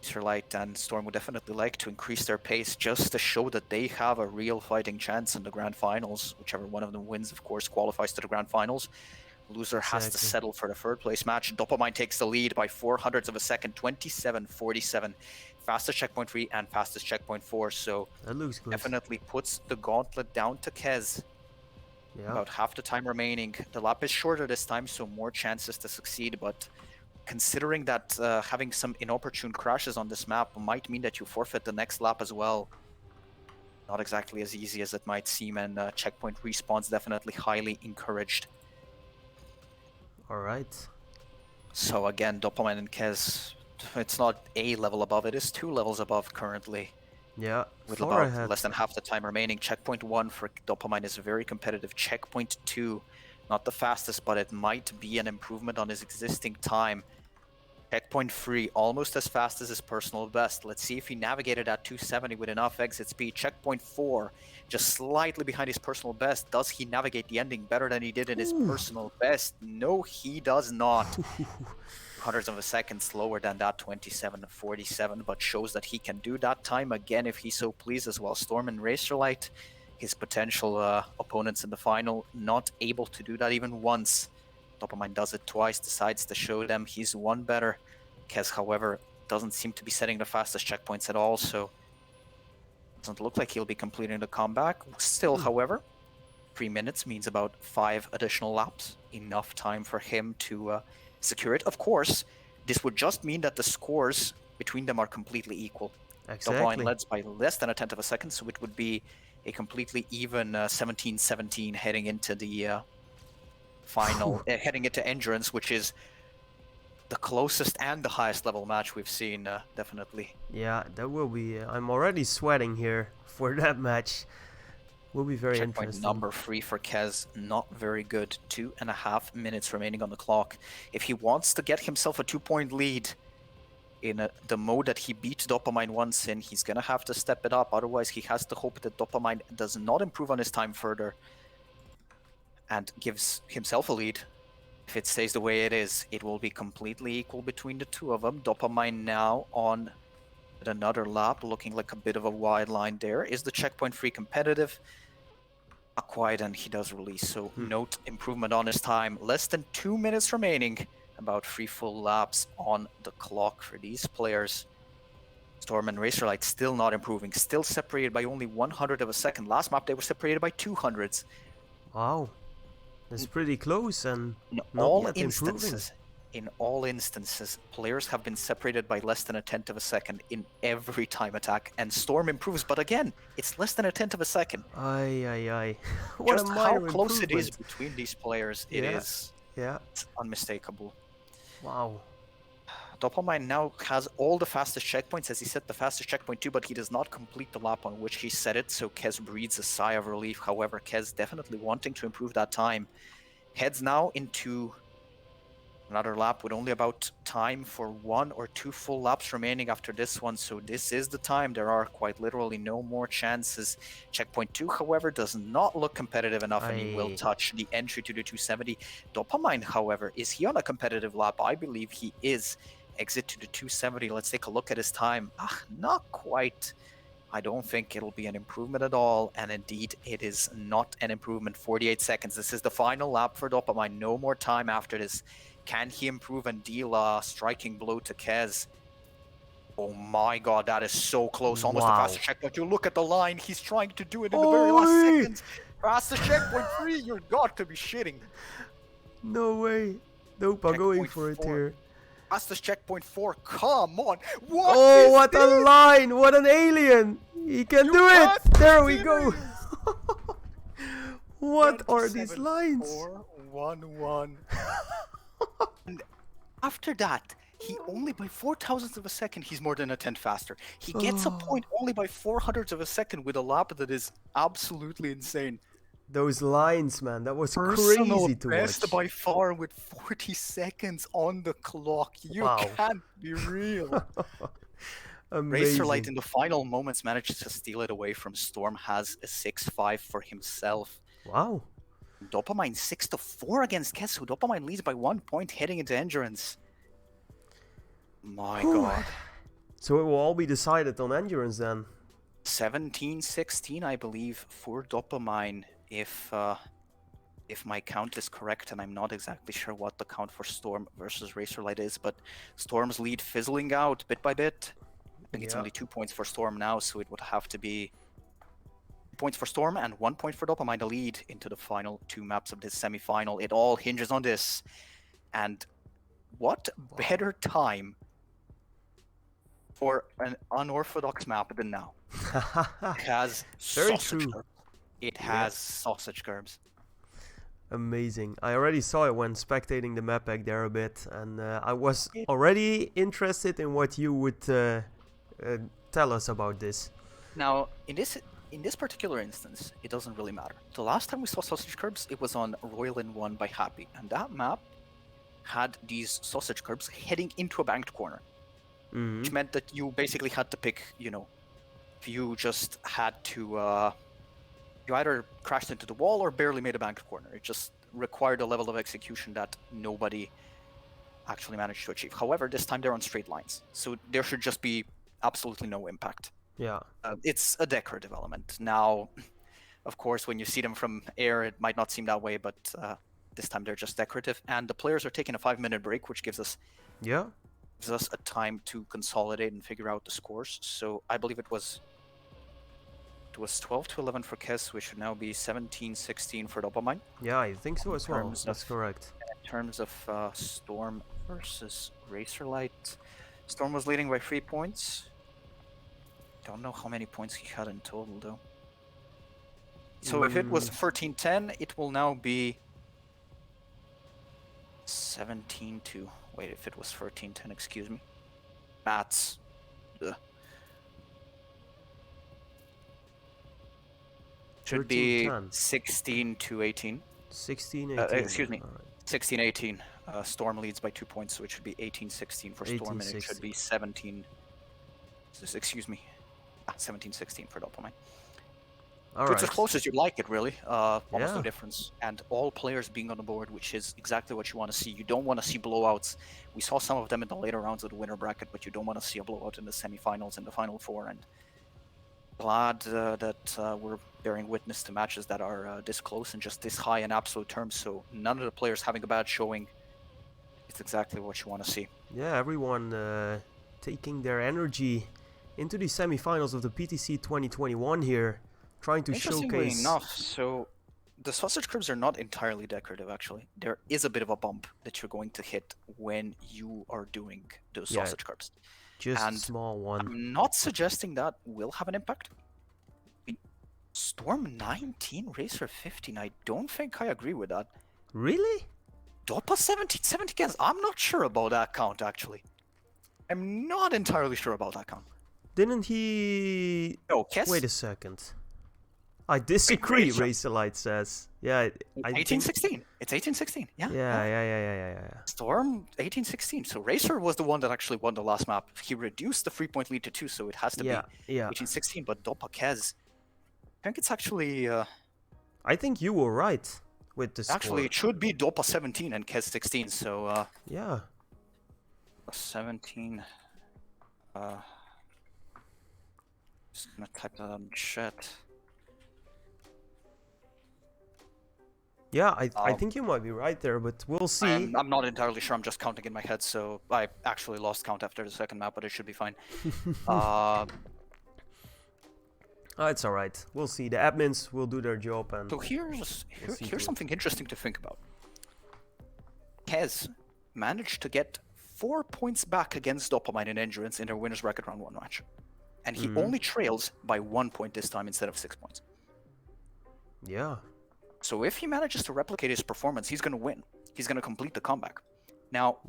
Razorlight and Storm would definitely like to increase their pace just to show that they have a real fighting chance in the grand finals. Whichever one of them wins, of course, qualifies to the grand finals. Loser has to settle for the third place match. Dopamine takes the lead by 0.04 of a second, 27.47. Fastest checkpoint 3 and fastest checkpoint 4, so that looks good. Definitely puts the gauntlet down to Kez. Yeah. About half the time remaining. The lap is shorter this time, so more chances to succeed, but considering that having some inopportune crashes on this map might mean that you forfeit the next lap as well. Not exactly as easy as it might seem, and checkpoint respawns definitely highly encouraged. Alright. So again, Dopamine and Kez, it's not a level above, it is 2 levels above currently. Yeah, with about less than half the time remaining. Checkpoint 1 for Dopamine is very competitive. Checkpoint 2, not the fastest, but it might be an improvement on his existing time. Checkpoint 3, almost as fast as his personal best. Let's see if he navigated at 270 with enough exit speed. Checkpoint 4, just slightly behind his personal best. Does he navigate the ending better than he did in his personal best? No, he does not. 0.02 of a second slower than that 27.47, but shows that he can do that time again if he so pleases, while Storm and Razorlight, his potential opponents in the final, not able to do that even once. Dopamine does it twice, decides to show them he's one better. Kez, however, doesn't seem to be setting the fastest checkpoints at all, so Doesn't look like he'll be completing the comeback. Still, however, 3 minutes means about 5 additional laps. Enough time for him to secure it. Of course, this would just mean that the scores between them are completely equal. Dopamine leads by less than a tenth of a second, so it would be a completely even 17-17 heading into the final, heading into Endurance, which is the closest and the highest level match we've seen, definitely. Yeah, that will be. I'm already sweating here for that match. Will be very interesting. Number 3 for Kez, not very good. 2.5 minutes remaining on the clock. If he wants to get himself a 2-point lead in the mode that he beat Dopamine once in, he's gonna have to step it up. Otherwise, he has to hope that Dopamine does not improve on his time further and gives himself a lead. If it stays the way it is, it will be completely equal between the two of them. Dopamine now on another lap, looking like a bit of a wide line there. Is the checkpoint free competitive? Not quite, and he does release, so note improvement on his time. Less than 2 minutes remaining, about 3 full laps on the clock for these players. Storm and Racerlight still not improving, still separated by only 100 of a second. Last map they were separated by 200s. Wow, that's pretty close, and in not all yet instances, in all instances, players have been separated by less than a tenth of a second in every time attack, and Storm improves, but again, it's less than a tenth of a second. Aye. What Just a minor how close it is improvement. between these players, it is Yeah. unmistakable. Wow. Dopamine now has all the fastest checkpoints, as he set the fastest checkpoint too, but he does not complete the lap on which he set it, so Kez breathes a sigh of relief. However, Kez definitely wanting to improve that time. Heads now into another lap with only about time for 1 or 2 full laps remaining after this one, so this is the time. There are quite literally no more chances. Checkpoint 2, however, does not look competitive enough, and he will touch the entry to the 270. Dopamine, however, is he on a competitive lap? I believe he is. Exit to the 270. Let's take a look at his time. Not quite. I don't think it'll be an improvement at all, and indeed it is not an improvement. 48 seconds. This is the final lap for Dopamine. No more time after this. Can he improve and deal a striking blow to Kez? Oh my god, that is so close. Almost the fastest checkpoint. You look at the line, he's trying to do it in the very last seconds. Fastest checkpoint 3, you're got to be shitting. No way. Dopa going for it here. Fastest checkpoint 4, come on. What a line, what an alien. He can do it. There we go. What are these lines? 4-1-1. And after that, he only by 0.004 of a second, he's more than a tenth faster. He gets a point only by 0.04 of a second with a lap that is absolutely insane. Those lines, man, that was crazy to best watch. By far with 40 seconds on the clock. You can't be real. Racerlight in the final moments manages to steal it away from Storm, has a 6-5 for himself. Wow. Dopamine 6-4 against Kez, Dopamine leads by 1 point heading into Endurance. My god. So it will all be decided on Endurance then. 17-16, I believe, for Dopamine, if my count is correct, and I'm not exactly sure what the count for Storm versus Racerlight is, but Storm's lead fizzling out bit by bit. I think it's only 2 points for Storm now, so it would have to be points for Storm and 1 point for Dopamine to lead into the final 2 maps of this semi-final. It all hinges on this. And what better time for an unorthodox map than now? It has sausage curbs. It has sausage curbs. Amazing. I already saw it when spectating the map pack there a bit, and I was already interested in what you would tell us about this. Now, in this particular instance, it doesn't really matter. The last time we saw sausage curbs, it was on Royal in 1 by Happy, and that map had these sausage curbs heading into a banked corner, which meant that you basically had to pick, if you just had to, you either crashed into the wall or barely made a banked corner. It just required a level of execution that nobody actually managed to achieve. However, this time they're on straight lines, so there should just be absolutely no impact. Yeah. It's a decorative element. Now, of course, when you see them from air, it might not seem that way, but this time they're just decorative. And the players are taking a 5-minute break, which gives us a time to consolidate and figure out the scores. So I believe it was It was 12-11 for Kez, which should now be 17-16 for Dopamine. Yeah, I think so as well. terms That's of- correct. In terms of Storm versus Racerlight, Storm was leading by 3 points. Don't know how many points he had in total though. So if it was 13-10, it will now be 17-2. Wait, if it was 13-10, excuse me. Maths. Ugh. Should be 13-10. 16-18. 16-18. Excuse me. Alright. 16-18. Storm leads by 2 points, so it should be 18-16 for Storm, and it should be 17. Excuse me. 17-16 for Dopamine. So it's as close as you'd like it, really. Almost no difference. And all players being on the board, which is exactly what you want to see. You don't want to see blowouts. We saw some of them in the later rounds of the winner bracket, but you don't want to see a blowout in the semifinals and the final four. And glad that we're bearing witness to matches that are this close and just this high in absolute terms. So none of the players having a bad showing. It's exactly what you want to see. Yeah, everyone taking their energy into the semifinals of the PTC 2021 here. Trying to Interestingly showcase. enough, so the sausage cribs are not entirely decorative, actually. There is a bit of a bump that you're going to hit when you are doing those sausage cribs. Just and a small one. I'm not suggesting that will have an impact. I mean, Storm 19, Racer 15. I don't think I agree with that. Really? Dopa 70 cans. I'm not sure about that count, actually. I'm not entirely sure about that count. Didn't he... No, Kess? Wait a second. I disagree, Racerlight says. Yeah, I 18-16. It's 18-16. Yeah. Yeah. Storm 18-16. So Racer was the one that actually won the last map. He reduced the 3-point lead to 2, so it has to be 18-16. But Dopa Kez, I think it's actually. I think you were right with the score. Actually, it should be Dopa 17 and Kez 16. So. Yeah. 17. Just gonna type that on chat. Yeah, I think you might be right there, but we'll see. I'm not entirely sure. I'm just counting in my head, so I actually lost count after the second map, but it should be fine. It's all right. We'll see. The admins will do their job, and so here's something interesting to think about. Kez managed to get 4 points back against Dopamine and Endurance in their winners bracket round 1 match, and he only trails by 1 point this time instead of 6 points. Yeah. So if he manages to replicate his performance, he's going to win. He's going to complete the comeback. Now,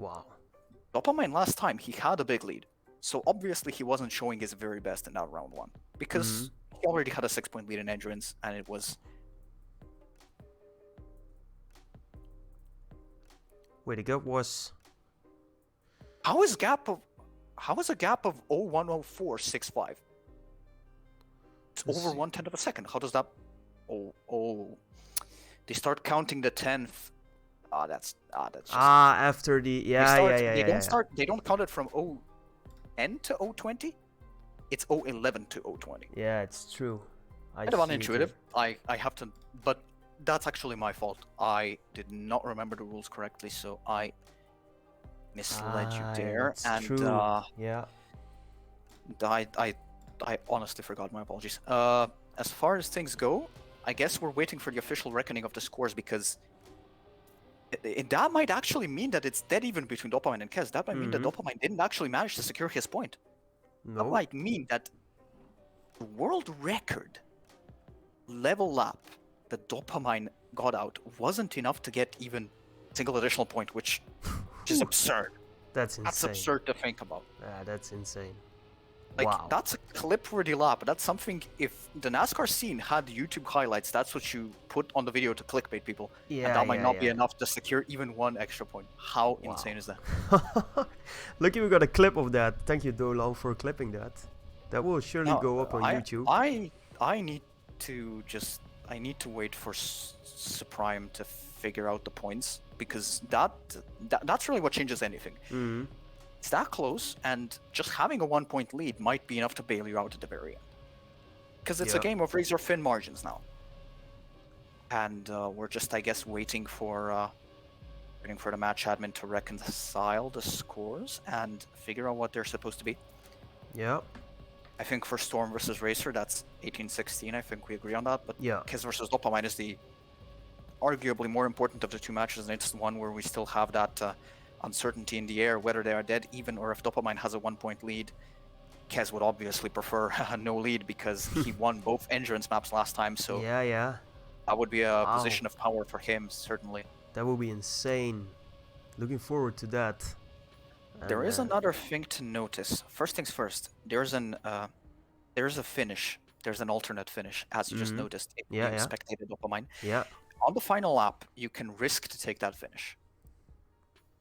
Dopamine last time, he had a big lead. So obviously he wasn't showing his very best in that round 1. Because he already had a 6-point lead in Endurance, and it was... Wait, the gap was... How is a gap of 0.10465? It's over 1/10 of a second. How does that... Oh... They start counting the 10th. That's just... after the... They don't count it from 0N to 020. It's 011 to 020. Yeah, it's true. Kind of unintuitive. I have to... But that's actually my fault. I did not remember the rules correctly, so I misled you there. And true. I honestly forgot. My apologies. As far as things go, I guess we're waiting for the official reckoning of the scores, because that might actually mean that it's dead even between Dopamine and Kez. That might mean that Dopamine didn't actually manage to secure his point. No. That might mean that the world record level lap that Dopamine got out wasn't enough to get even a single additional point, which is absurd. That's insane. That's absurd to think about. That's insane. Like, that's a clip-worthy lap. That's something, if the NASCAR scene had YouTube highlights, that's what you put on the video to clickbait people. And that might not be enough to secure even 1 extra point. How insane is that? Lucky we got a clip of that. Thank you, Dolan, for clipping that. That will surely go up on YouTube. I need to wait for Supreme to figure out the points, because that's really what changes anything. It's that close, and just having a 1-point lead might be enough to bail you out at the very end. Because it's a game of razor-thin margins now. And we're just, I guess, waiting for the match admin to reconcile the scores and figure out what they're supposed to be. Yeah. I think for Storm versus Racer, that's 18-16. I think we agree on that. But Yeah. Kez versus Dopamine is the arguably more important of the two matches, and it's one where we still have that uncertainty in the air, whether they are dead even or if Dopamine has a 1-point lead. Kez would obviously prefer no lead because he won both endurance maps last time, so Yeah. that would be a Wow. position of power for him, certainly. That would be insane. Looking forward to that. There is another thing to notice. First things first, there's a finish. There's an alternate finish, as you just noticed if you spectated Dopamine. Yeah. On the final lap, you can risk to take that finish.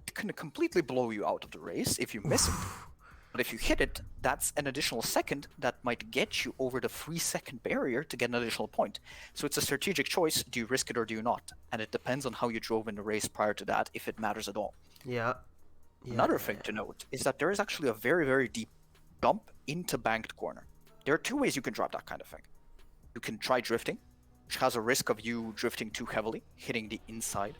It can completely blow you out of the race if you miss it. But if you hit it, that's an additional second that might get you over the 3-second barrier to get an additional point. So it's a strategic choice. Do you risk it or do you not? And it depends on how you drove in the race prior to that, if it matters at all. Yeah. Another thing to note is that there is actually a very, very deep jump into banked corner. There are two ways you can drop that kind of thing. You can try drifting, which has a risk of you drifting too heavily, hitting the inside.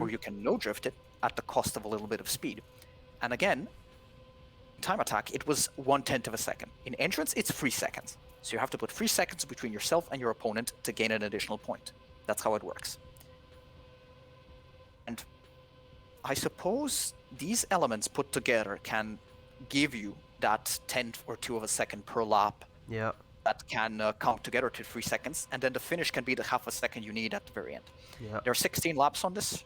Or you can no drift it at the cost of a little bit of speed. And again, time attack, it was 1/10 of a second. In entrance, it's 3 seconds. So you have to put 3 seconds between yourself and your opponent to gain an additional point. That's how it works. And I suppose these elements put together can give you that 10th or 2 of a second per lap. Yeah. That can count together to 3 seconds, and then the finish can be the half a second you need at the very end. Yeah. There are 16 laps on this,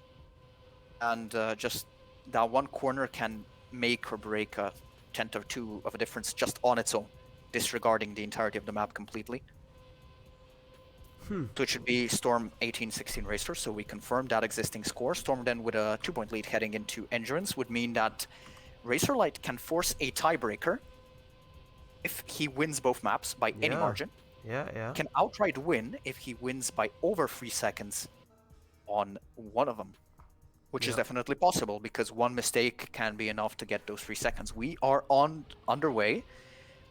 and just that one corner can make or break a 10th or 2 of a difference just on its own, disregarding the entirety of the map completely. So it should be Storm 18-16 Racer, so we confirmed that existing score. Storm then with a 2-point lead heading into Endurance would mean that Racer Light can force a tiebreaker if he wins both maps by any margin. Yeah. Can outright win if he wins by over 3 seconds on one of them, which is definitely possible because one mistake can be enough to get those 3 seconds. We are underway.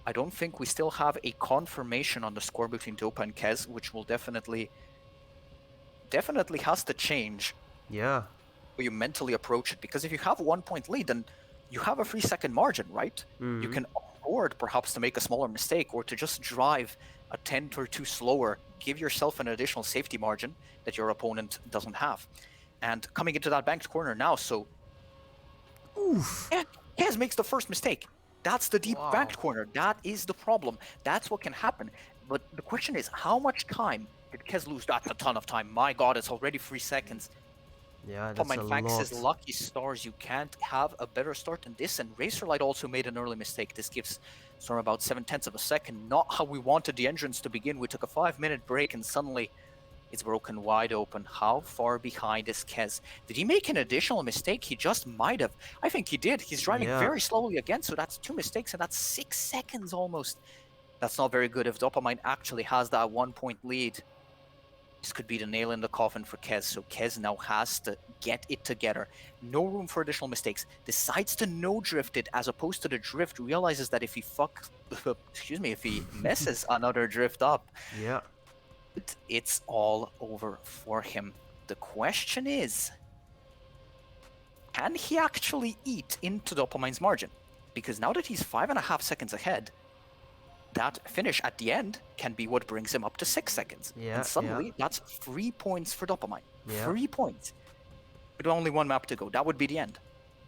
I don't think we still have a confirmation on the score between Dopa and Kez, which will definitely has to change. Yeah. Where you mentally approach it, because if you have a 1-point lead, then you have a 3-second margin, right? You can afford perhaps to make a smaller mistake or to just drive a 10th or 2 slower, give yourself an additional safety margin that your opponent doesn't have. And coming into that banked corner now, so Kez makes the first mistake. That's the deep banked corner. That is the problem. That's what can happen. But the question is, how much time did Kez lose? That's a ton of time. My God, it's already 3 seconds. Yeah, that's a Fact lot. says, lucky stars, you can't have a better start than this. And Racerlight also made an early mistake. This gives Storm about 7/10 of a second. Not how we wanted the entrance to begin. We took a 5-minute break and suddenly it's broken wide open. How far behind is Kez? Did he make an additional mistake? He just might have. I think he did. He's driving very slowly again, so that's 2 mistakes and that's 6 seconds almost. That's not very good if Dopamine actually has that 1-point lead. This could be the nail in the coffin for Kez, so Kez now has to get it together. No room for additional mistakes. Decides to no drift it as opposed to the drift. Realizes that if he if he messes another drift up, it's all over for him. The question is, can he actually eat into Dopamine's margin? Because now that he's 5.5 seconds ahead, that finish at the end can be what brings him up to 6 seconds. And suddenly, that's 3 points for Dopamine. 3 points. With only 1 map to go. That would be the end.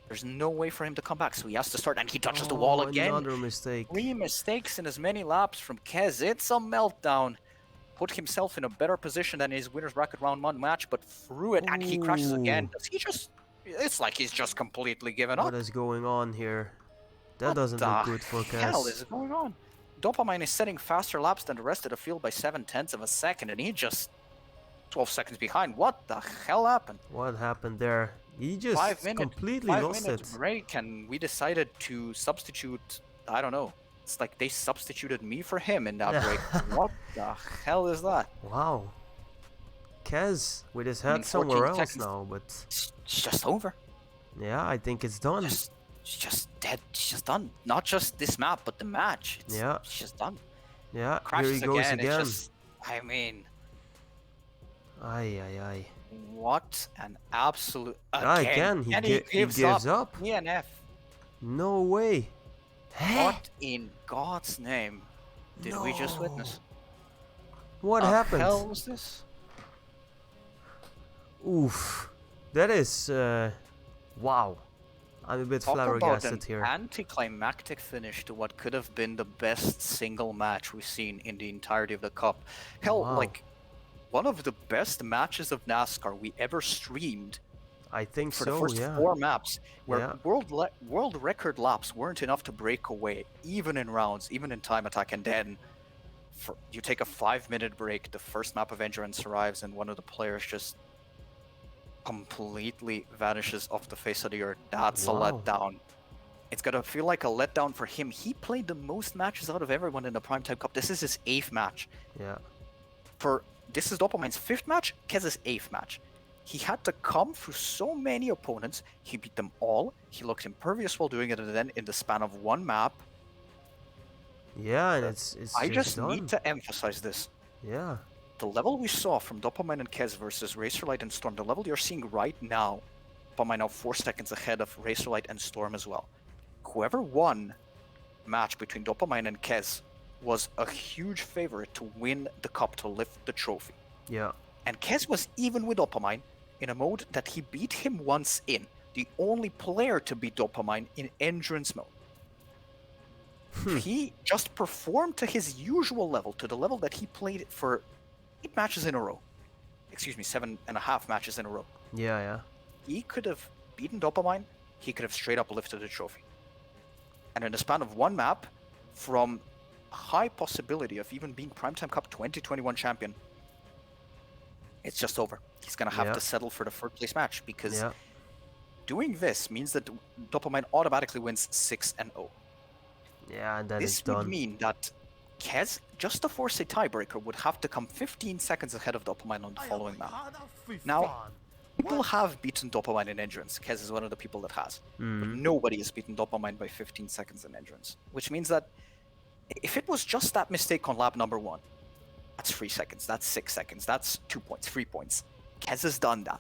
There's no way for him to come back, so he has to start, and he touches the wall again. Another mistake. 3 mistakes in as many laps from Kez. It's a meltdown. Put himself in a better position than his winner's bracket round 1 match, but threw it, and he crashes again. Does he just... It's like he's just completely given up. What is going on here? That doesn't look good for Kez. What the hell is going on? Dopamine is setting faster laps than the rest of the field by 7/10 of a second, and he just 12 seconds behind. What the hell happened? What happened there? He just completely lost it. 5 minute break, and we decided to substitute. I don't know. It's like they substituted me for him in that break. What the hell is that? Wow. Kez with his head somewhere else now, but it's just over. Yeah, I think it's done. It's just dead. It's just done. Not just this map, but the match. It's just done. Yeah, crashes here he goes again. It's just, I mean, Ay. what an absolute... Again, he gives up. DNF. No way. What in God's name did we just No. witness? What The happened? hell was this? Oof. That is, wow. I'm a bit Talk about flabbergasted an here. anticlimactic finish to what could have been the best single match we've seen in the entirety of the Cup. Hell, Wow. like, one of the best matches of NASCAR we ever streamed I think for so, the first yeah. 4 maps, where Yeah. world record laps weren't enough to break away, even in rounds, even in time attack, and then you take a 5-minute break, the first map of Endurance arrives, and one of the players just completely vanishes off the face of the earth. That's Wow. a letdown. It's gonna feel like a letdown for him. He played the most matches out of everyone in the Primetime Cup. This is his 8th match. Yeah. This is Doppelmann's 5th match, Kez's 8th match. He had to come through so many opponents. He beat them all. He looked impervious while doing it, and then in the span of 1 map, Yeah, and it's I just done. need to emphasize this. Yeah. The level we saw from Doppelmann and Kez versus Racerlight and Storm, the level you're seeing right now, Doppelmann now 4 seconds ahead of Racerlight and Storm as well. Whoever won the match between Doppelmann and Kez was a huge favorite to win the cup, to lift the trophy. Yeah. And Kez was even with Doppelmann in a mode that he beat him once in, the only player to beat Doppelmann in Endurance mode. He just performed to his usual level, to the level that he played for 8 matches in a row. Excuse me, 7.5 matches in a row. Yeah, yeah. He could have beaten Doppelmann, he could have straight up lifted the trophy. And in the span of 1 map, from a high possibility of even being Primetime Cup 2021 champion, it's just over. He's gonna have to settle for the 3rd place match, because doing this means that Doppelmann automatically wins 6-0. Yeah, and then This it's done. would mean that Kez, just to force a tiebreaker, would have to come 15 seconds ahead of Doppelmann on the following map. Now, people have beaten Doppelmann in Endurance. Kez is one of the people that has. But nobody has beaten Doppelmann by 15 seconds in Endurance. Which means that if it was just that mistake on lap number 1, that's 3 seconds, that's 6 seconds, that's 2 points, 3 points. Kez has done that.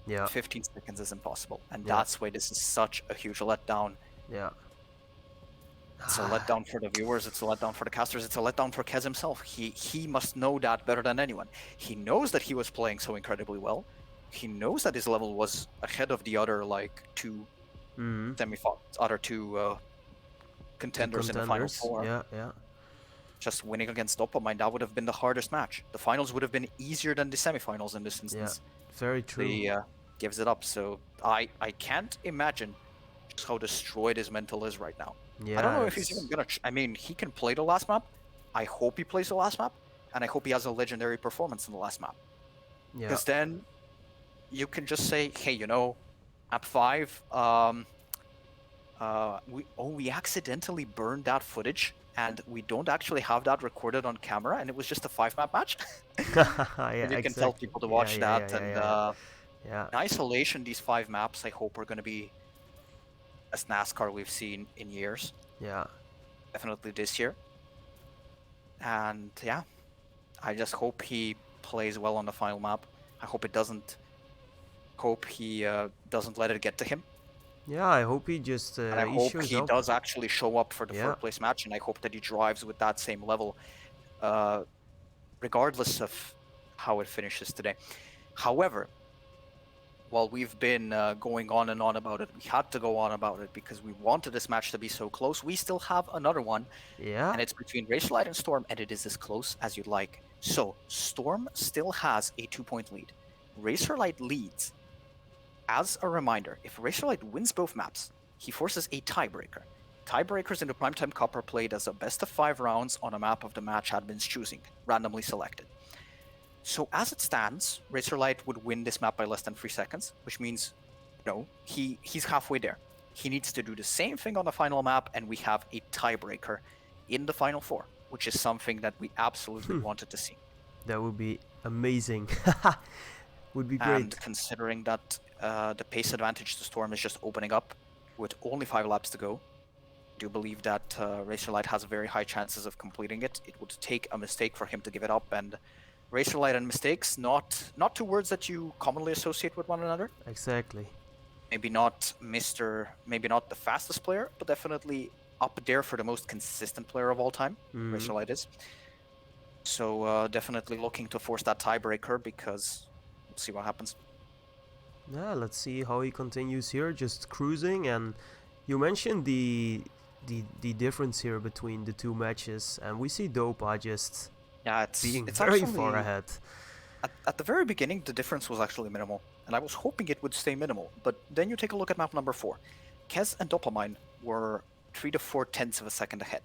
Yeah. 15 seconds is impossible. And that's why this is such a huge letdown. Yeah. It's a letdown for the viewers, it's a letdown for the casters, it's a letdown for Kez himself. He must know that better than anyone. He knows that he was playing so incredibly well. He knows that his level was ahead of the other, like, 2 semifinals, other 2 contenders in the Final Four. Yeah, yeah. Just winning against Doppelmann, that would have been the hardest match. The finals would have been easier than the semifinals in this instance. Yeah, very true. He gives it up, so I can't imagine just how destroyed his mental is right now. Yeah, I don't know if he's even gonna. I mean, he can play the last map. I hope he plays the last map, and I hope he has a legendary performance in the last map. Yeah. Because then you can just say, hey, you know, map 5. We accidentally burned that footage, and we don't actually have that recorded on camera, and it was just a 5-map match. Yeah, You can tell people to watch that, and yeah. in isolation, these 5 maps, I hope, are gonna be as NASCAR we've seen in years. Yeah. Definitely this year. And yeah, I just hope he plays well on the final map. I hope it doesn't. Hope he doesn't let it get to him. Yeah, I hope he just. And I hope he does actually show up for the 3rd place match, and I hope that he drives with that same level, regardless of how it finishes today. However, while we've been going on and on about it, we had to go on about it because we wanted this match to be so close. We still have another one. Yeah. And it's between Racerlight and Storm, and it is as close as you'd like. So, Storm still has a 2-point lead. Racerlight leads. As a reminder, if Racerlight wins both maps, he forces a tiebreaker. Tiebreakers in the Primetime Cup are played as a best of 5 rounds on a map of the match admin's choosing, randomly selected. So as it stands, Racerlight would win this map by less than 3 seconds, which means, you know, he's halfway there. He needs to do the same thing on the final map, and we have a tiebreaker in the Final Four, which is something that we absolutely wanted to see. That would be amazing. Would be great. And considering that the pace advantage to Storm is just opening up with only 5 laps to go, I do believe that Racerlight has very high chances of completing it. It would take a mistake for him to give it up, and Racerlight and mistakes, not 2 words that you commonly associate with one another. Exactly. Maybe not the fastest player, but definitely up there for the most consistent player of all time. Mhm. Razorlight is. So definitely looking to force that tiebreaker because we'll see what happens. Yeah, let's see how he continues here, just cruising. And you mentioned the difference here between the two matches, and we see Dopa just Yeah, being it's very actually far ahead. at the very beginning the difference was actually minimal, and I was hoping it would stay minimal. But then you take a look at map number 4. Kez and Dopamine were 3 to 4 tenths of a second ahead.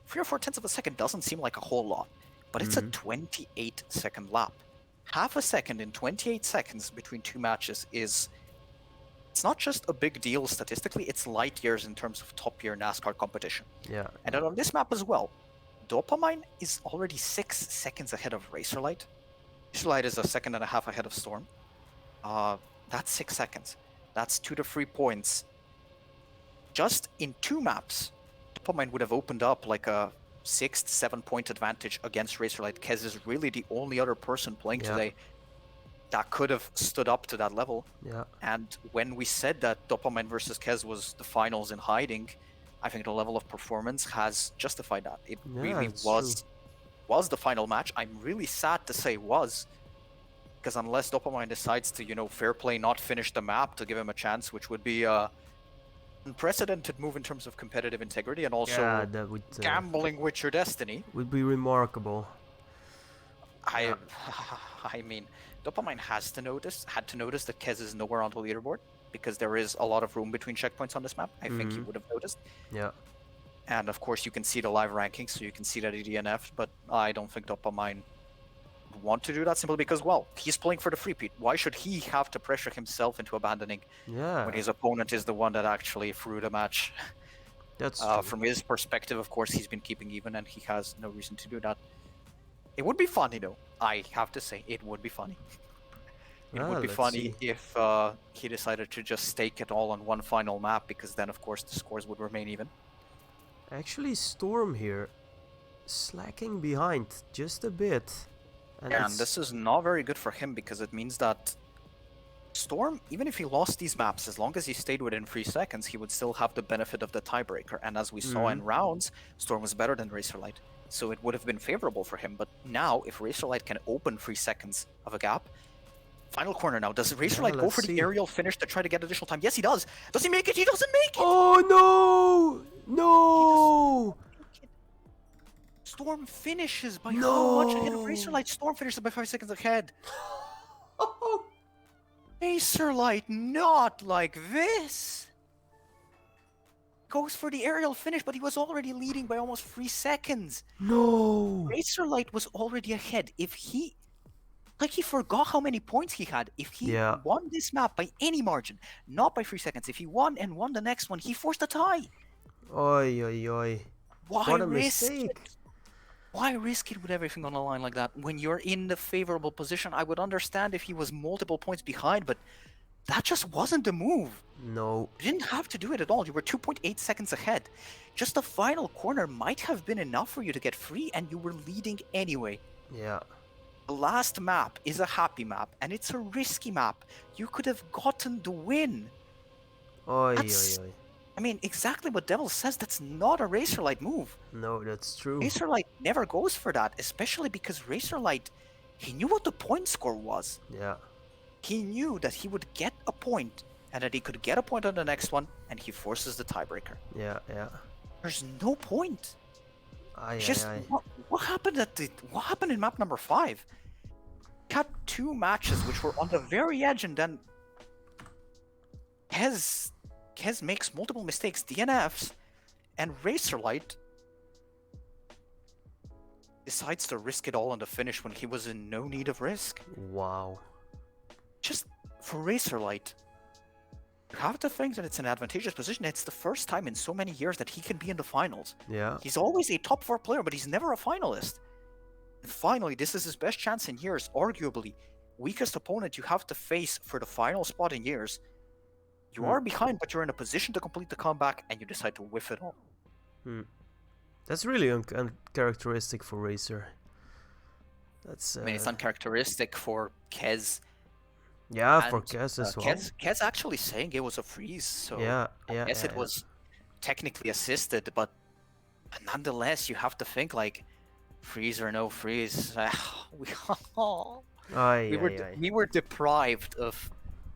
3 or 4 tenths of a second doesn't seem like a whole lot, but it's a 28-second lap. Half a second in 28 seconds between two matches is... It's not just a big deal statistically, it's light years in terms of top-tier NASCAR competition. Yeah. And then on this map as well, Dopamine is already 6 seconds ahead of Razorlight. Razorlight is a second and a half ahead of Storm. That's 6 seconds. That's 2 to 3 points. Just in 2 maps, Dopamine would have opened up like a 6 to 7 point advantage against Razorlight. Kez is really the only other person playing today that could have stood up to that level. Yeah. And when we said that Dopamine versus Kez was the finals in hiding, I think the level of performance has justified that. It really was the final match. I'm really sad to say was, because unless Dopamine decides to, fair play not finish the map to give him a chance, which would be a unprecedented move in terms of competitive integrity and also that would, gambling with your destiny. Would be remarkable. I mean, Dopamine had to notice that Kez is nowhere on the leaderboard because there is a lot of room between checkpoints on this map. I think he would have noticed. Yeah. And of course, you can see the live rankings, so you can see that he DNF'd, but I don't think Dopamine would want to do that simply because, well, he's playing for the free-peat. Why should he have to pressure himself into abandoning when his opponent is the one that actually threw the match? That's from his perspective, of course, he's been keeping even, and he has no reason to do that. It would be funny, though. I have to say, it would be funny. It would be funny if he decided to just stake it all on one final map, because then, of course, the scores would remain even. Actually, Storm here, slacking behind just a bit. And this is not very good for him, because it means that Storm, even if he lost these maps, as long as he stayed within 3 seconds, he would still have the benefit of the tiebreaker. And as we saw in rounds, Storm was better than Razorlight. So it would have been favorable for him. But now, if Razorlight can open 3 seconds of a gap, final corner now. Does Razorlight go for the aerial finish to try to get additional time? Yes, he does. Does he make it? He doesn't make it! Oh, no! No! Storm finishes by how much ahead of Razorlight? Storm finishes by 5 seconds ahead. Razorlight, not like this! Goes for the aerial finish, but he was already leading by almost 3 seconds. No! Razorlight was already ahead. If he... Like, he forgot how many points he had. If he won this map by any margin, not by 3 seconds, if he won and won the next one, he forced a tie. Oi, oi, oi. What a mistake. Why risk it with everything on the line like that? When you're in the favorable position, I would understand if he was multiple points behind, but that just wasn't the move. No. You didn't have to do it at all. You were 2.8 seconds ahead. Just the final corner might have been enough for you to get free, and you were leading anyway. Yeah. The last map is a happy map, and it's a risky map. You could have gotten the win. Oi, oi, oi. I mean, exactly what Devil says, that's not a Razorlight move. No, that's true. Razorlight never goes for that, especially because Razorlight, he knew what the point score was. Yeah. He knew that he would get a point, and that he could get a point on the next one, and he forces the tiebreaker. Yeah, yeah. There's no point. Aye, Just aye, aye. What happened in map number 5? Cut 2 matches which were on the very edge, and then Kez makes multiple mistakes, DNFs, and Razorlight decides to risk it all on the finish when he was in no need of risk. Wow. Just for Razorlight, you have to think that it's an advantageous position. It's the first time in so many years that he can be in the finals. Yeah. He's always a top 4 player, but he's never a finalist. And finally, this is his best chance in years, arguably. Weakest opponent you have to face for the final spot in years. You are behind, but you're in a position to complete the comeback, and you decide to whiff it all. That's really uncharacteristic for Racer. That's. I mean, it's uncharacteristic for Kez. Yeah, for Kez as well. Kez actually saying it was a freeze, so yeah, I guess it was technically assisted, but But nonetheless, you have to think like, freeze or no freeze, we Aye, aye, aye. we were deprived of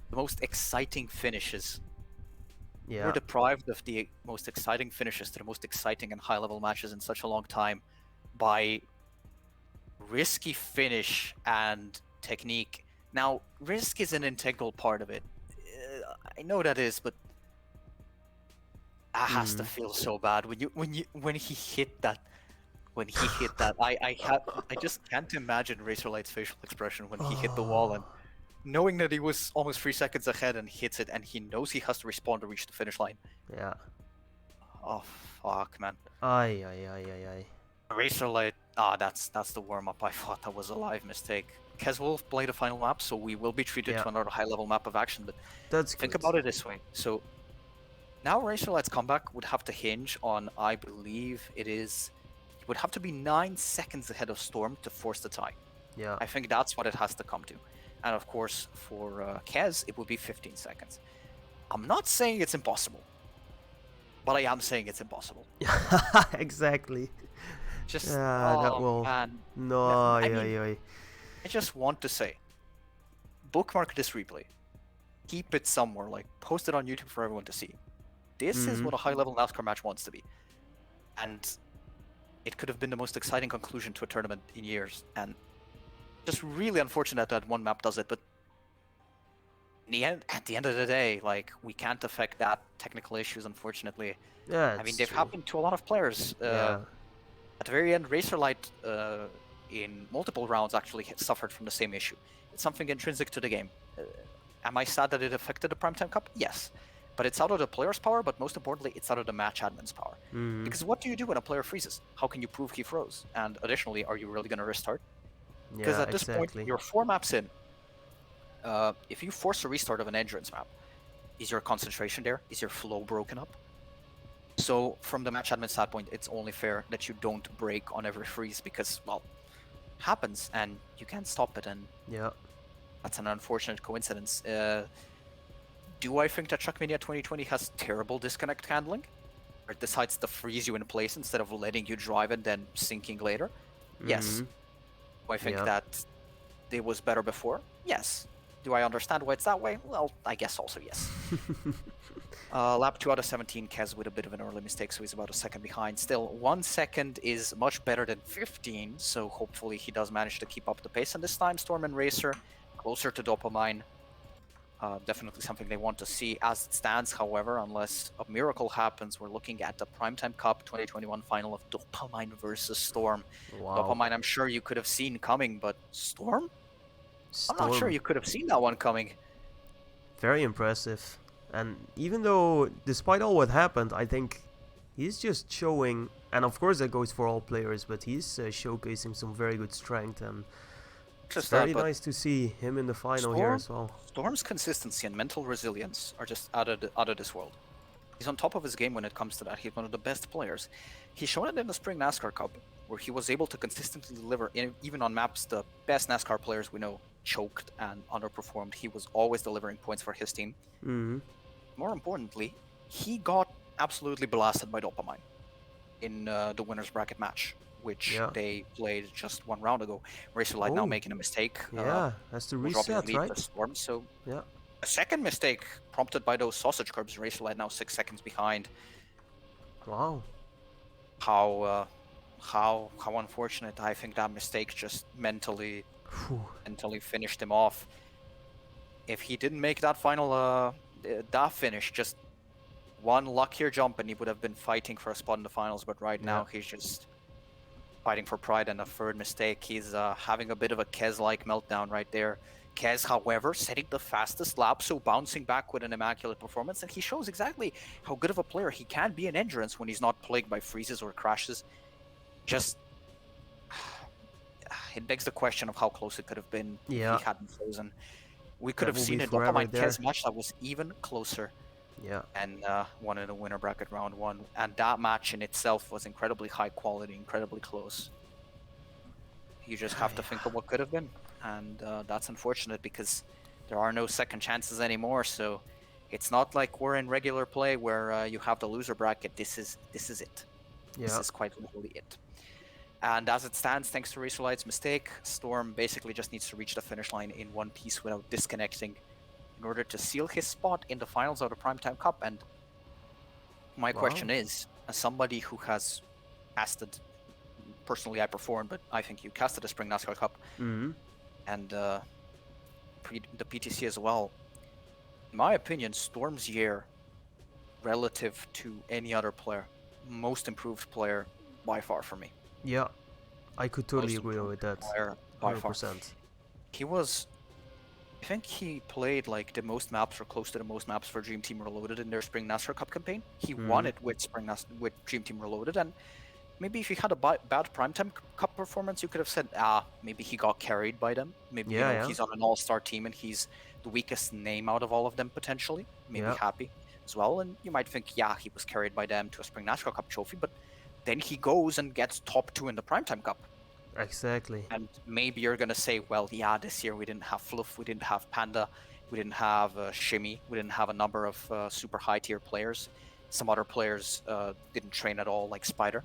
the most exciting finishes. We were Yeah. deprived of the most exciting finishes to the most exciting and high-level matches in such a long time by risky finish and technique. Now, risk is an integral part of it. I know that is, but that has to feel so bad when he hit that. When he hit that, I just can't imagine Razorlight's facial expression when he hit the wall and knowing that he was almost 3 seconds ahead and hits it, and he knows he has to respawn to reach the finish line. Yeah. Oh fuck, man. Aye, aye, aye, aye, aye. Razorlight. That's the warm up. I thought that was a live mistake. Kez will play the final map, so we will be treated to another high-level map of action. But That's think good. about it this way. So now Razorlight's comeback would have to hinge on, I believe it is, it would have to be 9 seconds ahead of Storm to force the tie. Yeah. I think that's what it has to come to. And of course, for Kez, it would be 15 seconds. I'm not saying it's impossible, but I am saying it's impossible. Exactly. Just, that will. man. No, I aye, mean, aye, aye. I just want to say, bookmark this replay. Keep it somewhere, like post it on YouTube for everyone to see. This is what a high-level NASCAR match wants to be. And it could have been the most exciting conclusion to a tournament in years. And just really unfortunate that one map does it, but at the end of the day, like, we can't affect that technical issues, unfortunately. Yeah, I mean, they've happened to a lot of players. At the very end, Razorlight, in multiple rounds, actually suffered from the same issue. It's something intrinsic to the game. Am I sad that it affected the Primetime Cup? Yes. But it's out of the player's power, but most importantly, it's out of the match admin's power. Because what do you do when a player freezes? How can you prove he froze? And additionally, are you really going to restart? Because at this point, you're 4 maps in. If you force a restart of an endurance map, is your concentration there? Is your flow broken up? So from the match admin standpoint, it's only fair that you don't break on every freeze because, well, it happens and you can't stop it, and that's an unfortunate coincidence. Do I think that Trackmania 2020 has terrible disconnect handling? Or it decides to freeze you in place instead of letting you drive and then sinking later? Yes. Do I think that it was better before? Yes. Do I understand why it's that way? Well, I guess also yes. Lap 2 out of 17, Kez with a bit of an early mistake, so he's about a second behind. Still, 1 second is much better than 15, so hopefully he does manage to keep up the pace. And this time, Storm and Racer closer to Dopamine. Definitely something they want to see. As it stands, however, unless a miracle happens, we're looking at the Primetime Cup 2021 final of Dopamine versus Storm. Wow. Dopamine, I'm sure you could have seen coming, but Storm? I'm not sure you could have seen that one coming. Very impressive. And even though, despite all what happened, I think he's just showing, and of course that goes for all players, but he's showcasing some very good strength, and it's very nice to see him in the final here as well. Storm's consistency and mental resilience are just out of this world. He's on top of his game when it comes to that. He's one of the best players. He's shown it in the Spring NASCAR Cup, where he was able to consistently deliver, even on maps the best NASCAR players we know choked and underperformed. He was always delivering points for his team. More importantly, he got absolutely blasted by Dopamine in the winner's bracket match, which they played just 1 round ago. Razorlight now making a mistake. Has to reset, right? Storm, so a second mistake prompted by those sausage curbs. Razorlight now 6 seconds behind. Wow. How unfortunate. I think that mistake just mentally finished him off. If he didn't make that final that finish, just one luckier jump and he would have been fighting for a spot in the finals, but right now he's just fighting for pride, and a third mistake. He's having a bit of a Kez-like meltdown right there. Kez, however, setting the fastest lap, so bouncing back with an immaculate performance, and he shows exactly how good of a player he can be in endurance when he's not plagued by freezes or crashes. Just, it begs the question of how close it could have been if he hadn't frozen. We could have seen a Dopamine Kez match that was even closer. And won in a winner bracket round 1. And that match in itself was incredibly high quality, incredibly close. You just have to think of what could have been. And that's unfortunate because there are no second chances anymore. So it's not like we're in regular play where you have the loser bracket. This is it. This Yeah. is quite literally it. And as it stands, thanks to Razorlight's mistake, Storm basically just needs to reach the finish line in one piece without disconnecting in order to seal his spot in the finals of the Primetime Cup. And my question Wow. is, as somebody who has casted, personally I performed, but I think you casted the Spring NASCAR Cup Mm-hmm. and the PTC as well, in my opinion, Storm's year relative to any other player, most improved player by far for me. Yeah. I could totally Most agree improved with that. player by far. 100%. He was, I think he played like the most maps or close to the most maps for Dream Team Reloaded in their Spring NASCAR Cup campaign. He won Mm-hmm. it with with Dream Team Reloaded, and maybe if he had a bad Primetime Cup performance, you could have said, maybe he got carried by them. Maybe, Yeah, yeah. he's on an all-star team and he's the weakest name out of all of them potentially. Maybe Yeah. happy as well. And you might think, yeah, he was carried by them to a Spring NASCAR Cup trophy, but then he goes and gets top 2 in the Primetime Cup. Exactly. And maybe you're going to say, well, yeah, this year we didn't have Fluff, we didn't have Panda, we didn't have Shimmy, we didn't have a number of super high-tier players. Some other players didn't train at all, like Spider.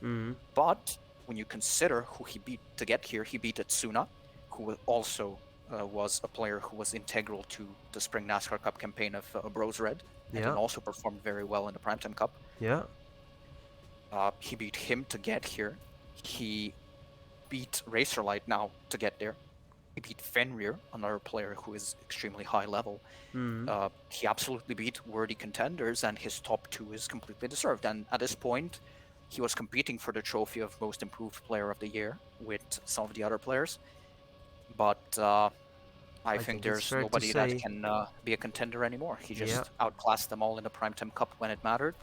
Mm-hmm. But when you consider who he beat to get here, he beat Etsuna, who also was a player who was integral to the Spring NASCAR Cup campaign of Bros Red, and then Yeah. also performed very well in the Primetime Cup. Yeah. He beat him to get here. He beat Racerlight now to get there. He beat Fenrir, another player who is extremely high level. Mm-hmm. He absolutely beat worthy contenders, and his top 2 is completely deserved. And at this point, he was competing for the trophy of most improved player of the year with some of the other players. But I think think it's there's fair to nobody that say. can be a contender anymore. He Yeah. just outclassed them all in the Primetime Cup when it mattered.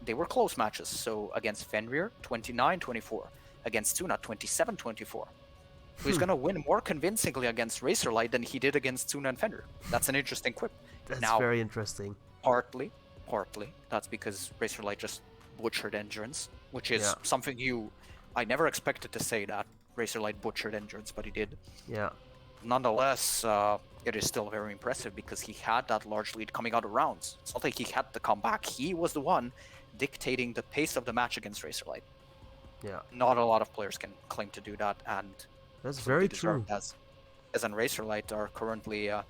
They were close matches. So against Fenrir, 29-24. Against Tuna, 27-24. Who's going to win more convincingly against Racerlight than he did against Tuna and Fenrir? That's an interesting quip. That's Now, very interesting. partly, that's because Racerlight just butchered Endurance, which is Yeah. something I never expected to say that Racerlight butchered Endurance, but he did. Yeah. Nonetheless, it is still very impressive because he had that large lead coming out of rounds. It's not like he had to come back. He was the one dictating the pace of the match against Racerlight. Yeah. Not a lot of players can claim to do that, and That's absolutely very true. deserved, as an Racerlight are currently, I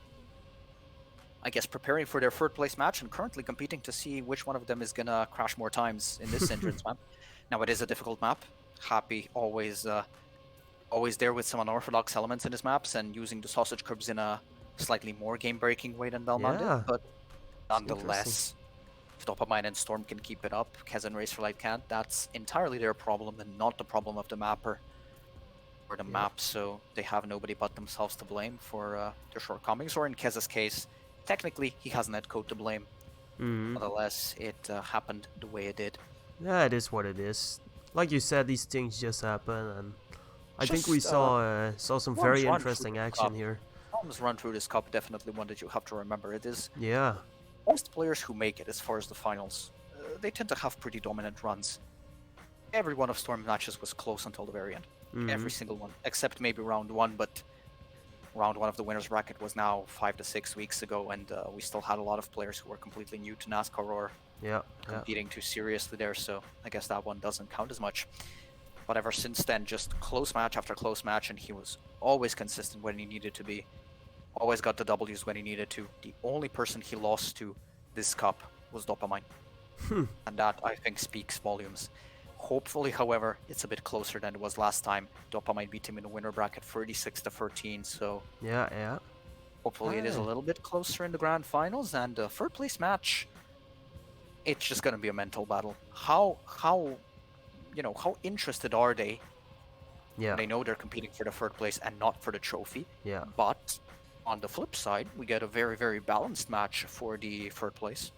guess, preparing for their third place match and currently competing to see which one of them is gonna crash more times in this Endurance map. Now, it is a difficult map. Happy always there with some unorthodox elements in his maps and using the sausage curbs in a slightly more game-breaking way than Belmont Yeah. did, but It's interesting. nonetheless, if Dopamine and Storm can keep it up, Kez and Racerlight can't. That's entirely their problem and not the problem of the mapper or the map, so they have nobody but themselves to blame for their shortcomings, or in Kez's case, technically he has netcode to blame. Mm-hmm. Nonetheless, it happened the way it did. Yeah, it is what it is. Like you said, these things just happen, and I think we Just, saw some Storm's very run interesting through the action cup. here. Storm's run through this cup, definitely one that you have to remember. It is Yeah. most players who make it as far as the finals, they tend to have pretty dominant runs. Every one of Storm matches was close until the very end. Mm-hmm. Every single one, except maybe round 1, but round 1 of the winners bracket was now 5 to 6 weeks ago, and we still had a lot of players who were completely new to NASCAR or Yeah. competing too seriously there, so I guess that one doesn't count as much. But ever since then, just close match after close match, and he was always consistent when he needed to be. Always got the W's when he needed to. The only person he lost to this cup was Dopamine. And that, I think, speaks volumes. Hopefully, however, it's a bit closer than it was last time. Dopamine beat him in the winner bracket 36 to 13, so Yeah. Yeah. hopefully it is a little bit closer in the grand finals. And the third place match, it's just gonna be a mental battle. How interested are they? Yeah. They know they're competing for the third place and not for the trophy. Yeah. But on the flip side, we get a very, very balanced match for the third place.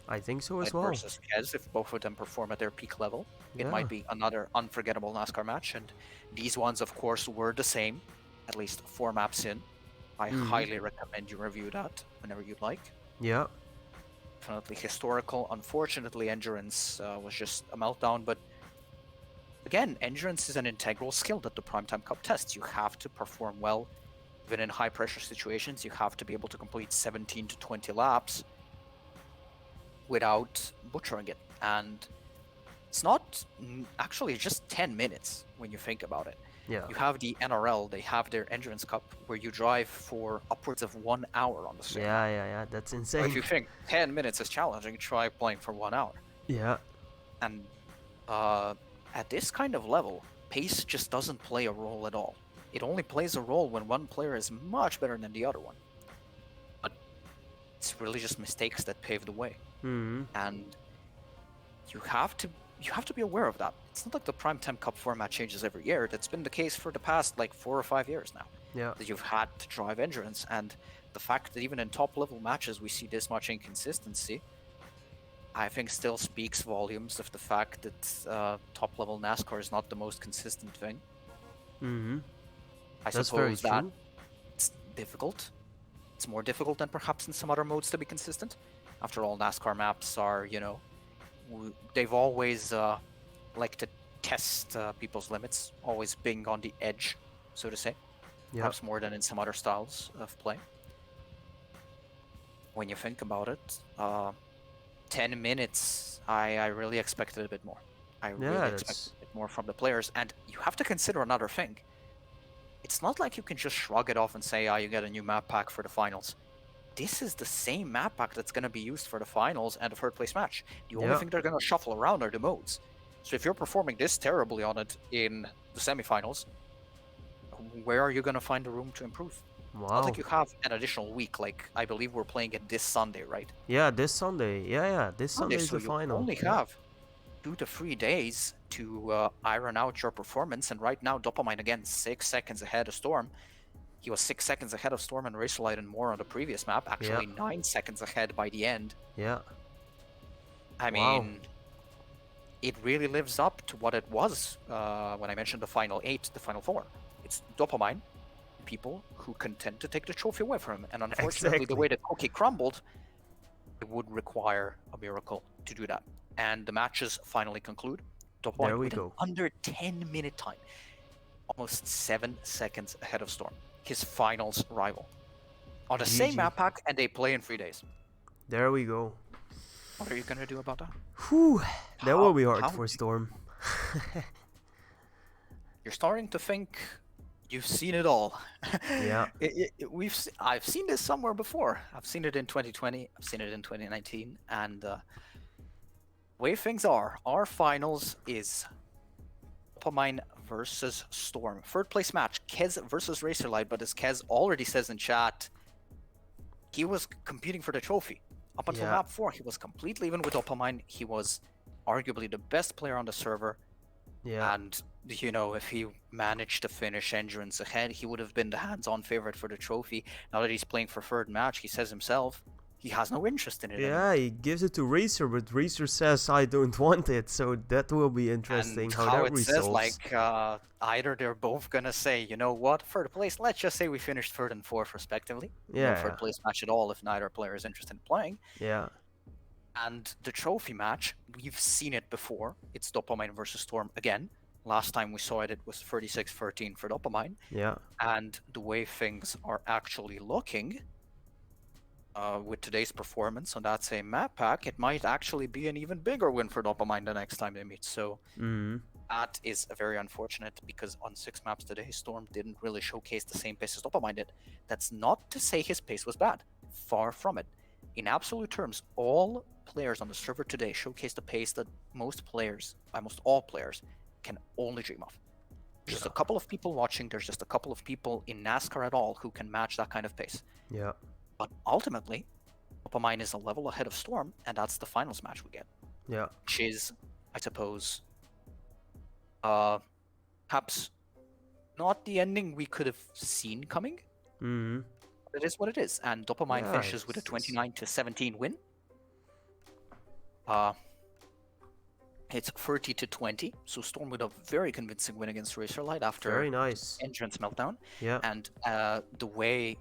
I think so as Like well. versus Kez, if both of them perform at their peak level, it Yeah. might be another unforgettable NASCAR match. And these ones, of course, were the same, at least 4 maps in. I highly recommend you review that whenever you'd like. Yeah. Definitely historical. Unfortunately, Endurance was just a meltdown, but again, Endurance is an integral skill that the Primetime Cup tests. You have to perform well, even in high-pressure situations. You have to be able to complete 17 to 20 laps without butchering it. And it's not actually just 10 minutes when you think about it. Yeah. You have the NRL, they have their Endurance Cup where you drive for upwards of 1 hour on the same map. Yeah. That's So insane. if you think 10 minutes is challenging, try playing for 1 hour. Yeah. And at this kind of level, pace just doesn't play a role at all. It only plays a role when one player is much better than the other one. But it's really just mistakes that pave the way. Mm-hmm. And you have to be aware of that. It's not like the Prime Time Cup format changes every year. That's been the case for the past like 4 or 5 years now. Yeah. That you've had to drive endurance, and the fact that even in top level matches we see this much inconsistency, I think still speaks volumes of the fact that top level NASCAR is not the most consistent thing. Mm-hmm. I That's very suppose that true. it's difficult. It's more difficult than perhaps in some other modes to be consistent. After all, NASCAR maps are, they've always liked to test people's limits, always being on the edge, so to say. Yeah. Perhaps more than in some other styles of play. When you think about it, 10 minutes, I really expected a bit more. I really expected a bit more from the players, and you have to consider another thing. It's not like you can just shrug it off and say, you get a new map pack for the finals. This is the same map pack that's going to be used for the finals and the third place match. The only thing they're going to shuffle around are the modes. So if you're performing this terribly on it in the semifinals, where are you going to find the room to improve? Wow. Not like you have an additional week, like I believe we're playing it this Sunday, right? Yeah, this Sunday. Yeah. This Sunday is so the final. You only have 2 to 3 days to iron out your performance, and right now Dopamine again 6 seconds ahead of Storm. He was 6 seconds ahead of Storm and Racerlight and more on the previous map, actually 9 seconds ahead by the end. Yeah. I mean, it really lives up to what it was when I mentioned the final 8, the final 4. It's Dopamine, people who can tend to take the trophy away from him, and unfortunately the way the cookie crumbled, it would require a miracle to do that. And the matches finally conclude. Dopamine with an under 10-minute time, almost 7 seconds ahead of Storm, his finals rival, on the same map pack, and they play in 3 days. There we go. What are you gonna do about that? Whew, that will be hard for Storm. You're starting to think you've seen it all. Yeah. I've seen this somewhere before. I've seen it in 2020. I've seen it in 2019, and the way things are, our finals is Dopamine versus Storm. Third place match, Kez versus Racerlight, but as Kez already says in chat, he was competing for the trophy. Up until map 4, he was completely even with Dopamine. He was arguably the best player on the server. Yeah. And, if he managed to finish Endurance ahead, he would have been the hands-on favorite for the trophy. Now that he's playing for third match, he says himself, he has no interest in it anymore. He gives it to Racer, but Racer says, I don't want it, so that will be interesting and how that resolves. Says, like, either they're both gonna say, you know what, third place, let's just say we finished third and fourth respectively. Yeah. No third place match at all if neither player is interested in playing. Yeah. And the trophy match, we've seen it before. It's Dopamine versus Storm again. Last time we saw it, it was 36-13 for Dopamine. Yeah. And the way things are actually looking, with today's performance on that same map pack, it might actually be an even bigger win for Dopamine the next time they meet. So that is very unfortunate, because on 6 maps today, Storm didn't really showcase the same pace as Dopamine did. That's not to say his pace was bad. Far from it. In absolute terms, all players on the server today showcased a pace that most all players, can only dream of. Just a couple of people watching, there's just a couple of people in NASCAR at all who can match that kind of pace. Yeah. But ultimately, Dopamine is a level ahead of Storm, and that's the finals match we get. Yeah. Which is, I suppose, perhaps not the ending we could have seen coming. But it is what it is, and Dopamine finishes with a 29-17 win. It's 30-20, so Storm with a very convincing win against Racerlight after very nice Endurance meltdown. Yeah. And the way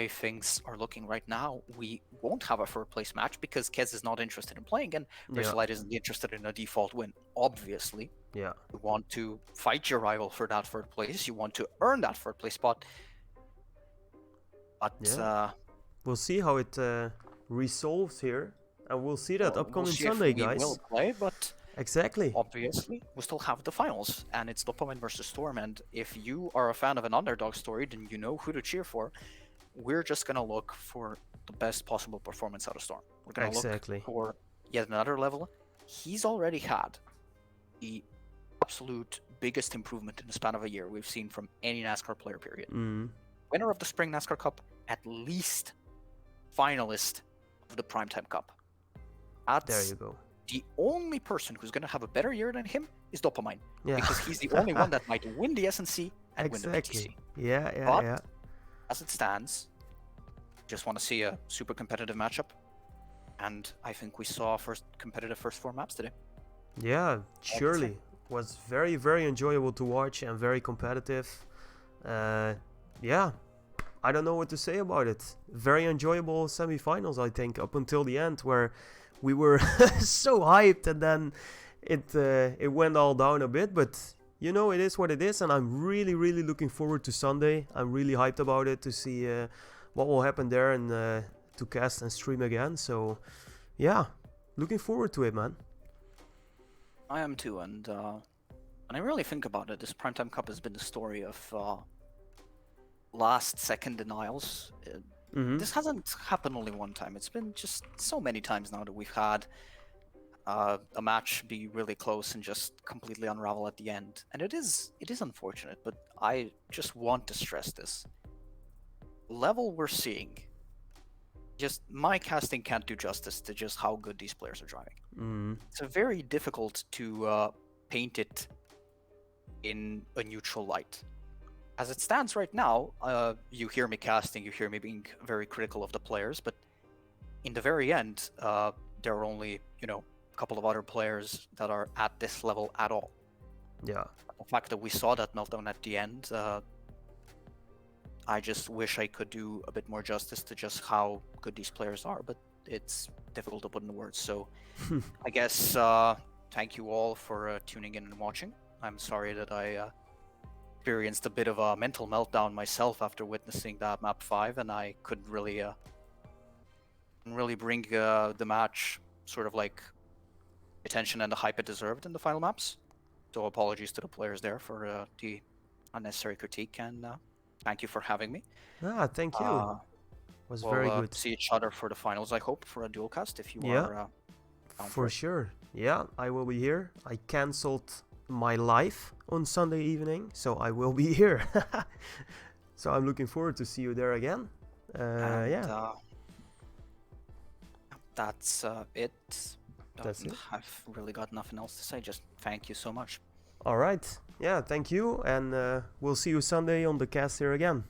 things are looking right now, we won't have a third place match because Kez is not interested in playing, and Racerlight isn't interested in a default win. Obviously, you want to fight your rival for that third place. You want to earn that third place spot. But we'll see how it resolves here, and we'll see that upcoming Sunday, guys. We will play, but Exactly. Obviously, we still have the finals, and it's Dopamine versus Storm. And if you are a fan of an underdog story, then you know who to cheer for. We're just gonna look for the best possible performance out of Storm. We're gonna Exactly. look for yet another level. He's already had the absolute biggest improvement in the span of a year we've seen from any NASCAR player, period. Winner of the Spring NASCAR Cup, at least finalist of the Primetime Cup. There you go. The only person who's going to have a better year than him is Dopamine. Yeah. Because he's the only one that might win the SNC and win the PTC. Yeah. As it stands, just want to see a super competitive matchup. And I think we saw competitive first 4 maps today. Yeah, surely. Was very, very enjoyable to watch and very competitive. Yeah, I don't know what to say about it. Very enjoyable semifinals, I think, up until the end, where we were so hyped, and then it went all down a bit. But you know, it is what it is, and I'm really, really looking forward to Sunday. I'm really hyped about it to see what will happen there and to cast and stream again. So yeah, looking forward to it, man. I am too, and when I really think about it, this Primetime Cup has been the story of last-second denials. This hasn't happened only one time. It's been just so many times now that we've had a match be really close and just completely unravel at the end. And it is unfortunate, but I just want to stress this. Level we're seeing, just my casting can't do justice to just how good these players are driving. It's very difficult to paint it in a neutral light. As it stands right now, you hear me casting, you hear me being very critical of the players, but in the very end, there are only, a couple of other players that are at this level at all. Yeah. The fact that we saw that meltdown at the end, I just wish I could do a bit more justice to just how good these players are, but it's difficult to put into words. So I guess thank you all for tuning in and watching. I'm sorry that I experienced a bit of a mental meltdown myself after witnessing that map 5, and I couldn't really bring the match sort of like attention and the hype it deserved in the final maps. So apologies to the players there for the unnecessary critique, and thank you for having me. Thank you. Was very good. See each other for the finals, I hope, for a dual cast if you are down for sure. Yeah, I will be here. I cancelled my live on Sunday evening, so I will be here. So I'm looking forward to see you there again. That's it. That's it. I've really got nothing else to say. Just thank you so much. All right. Yeah, thank you, and we'll see you Sunday on the cast here again.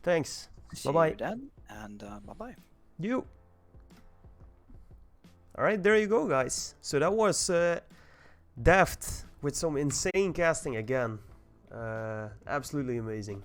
Thanks. Bye-bye. See you then, and bye-bye. You. All right, there you go, guys. So that was Deft with some insane casting again. Absolutely amazing.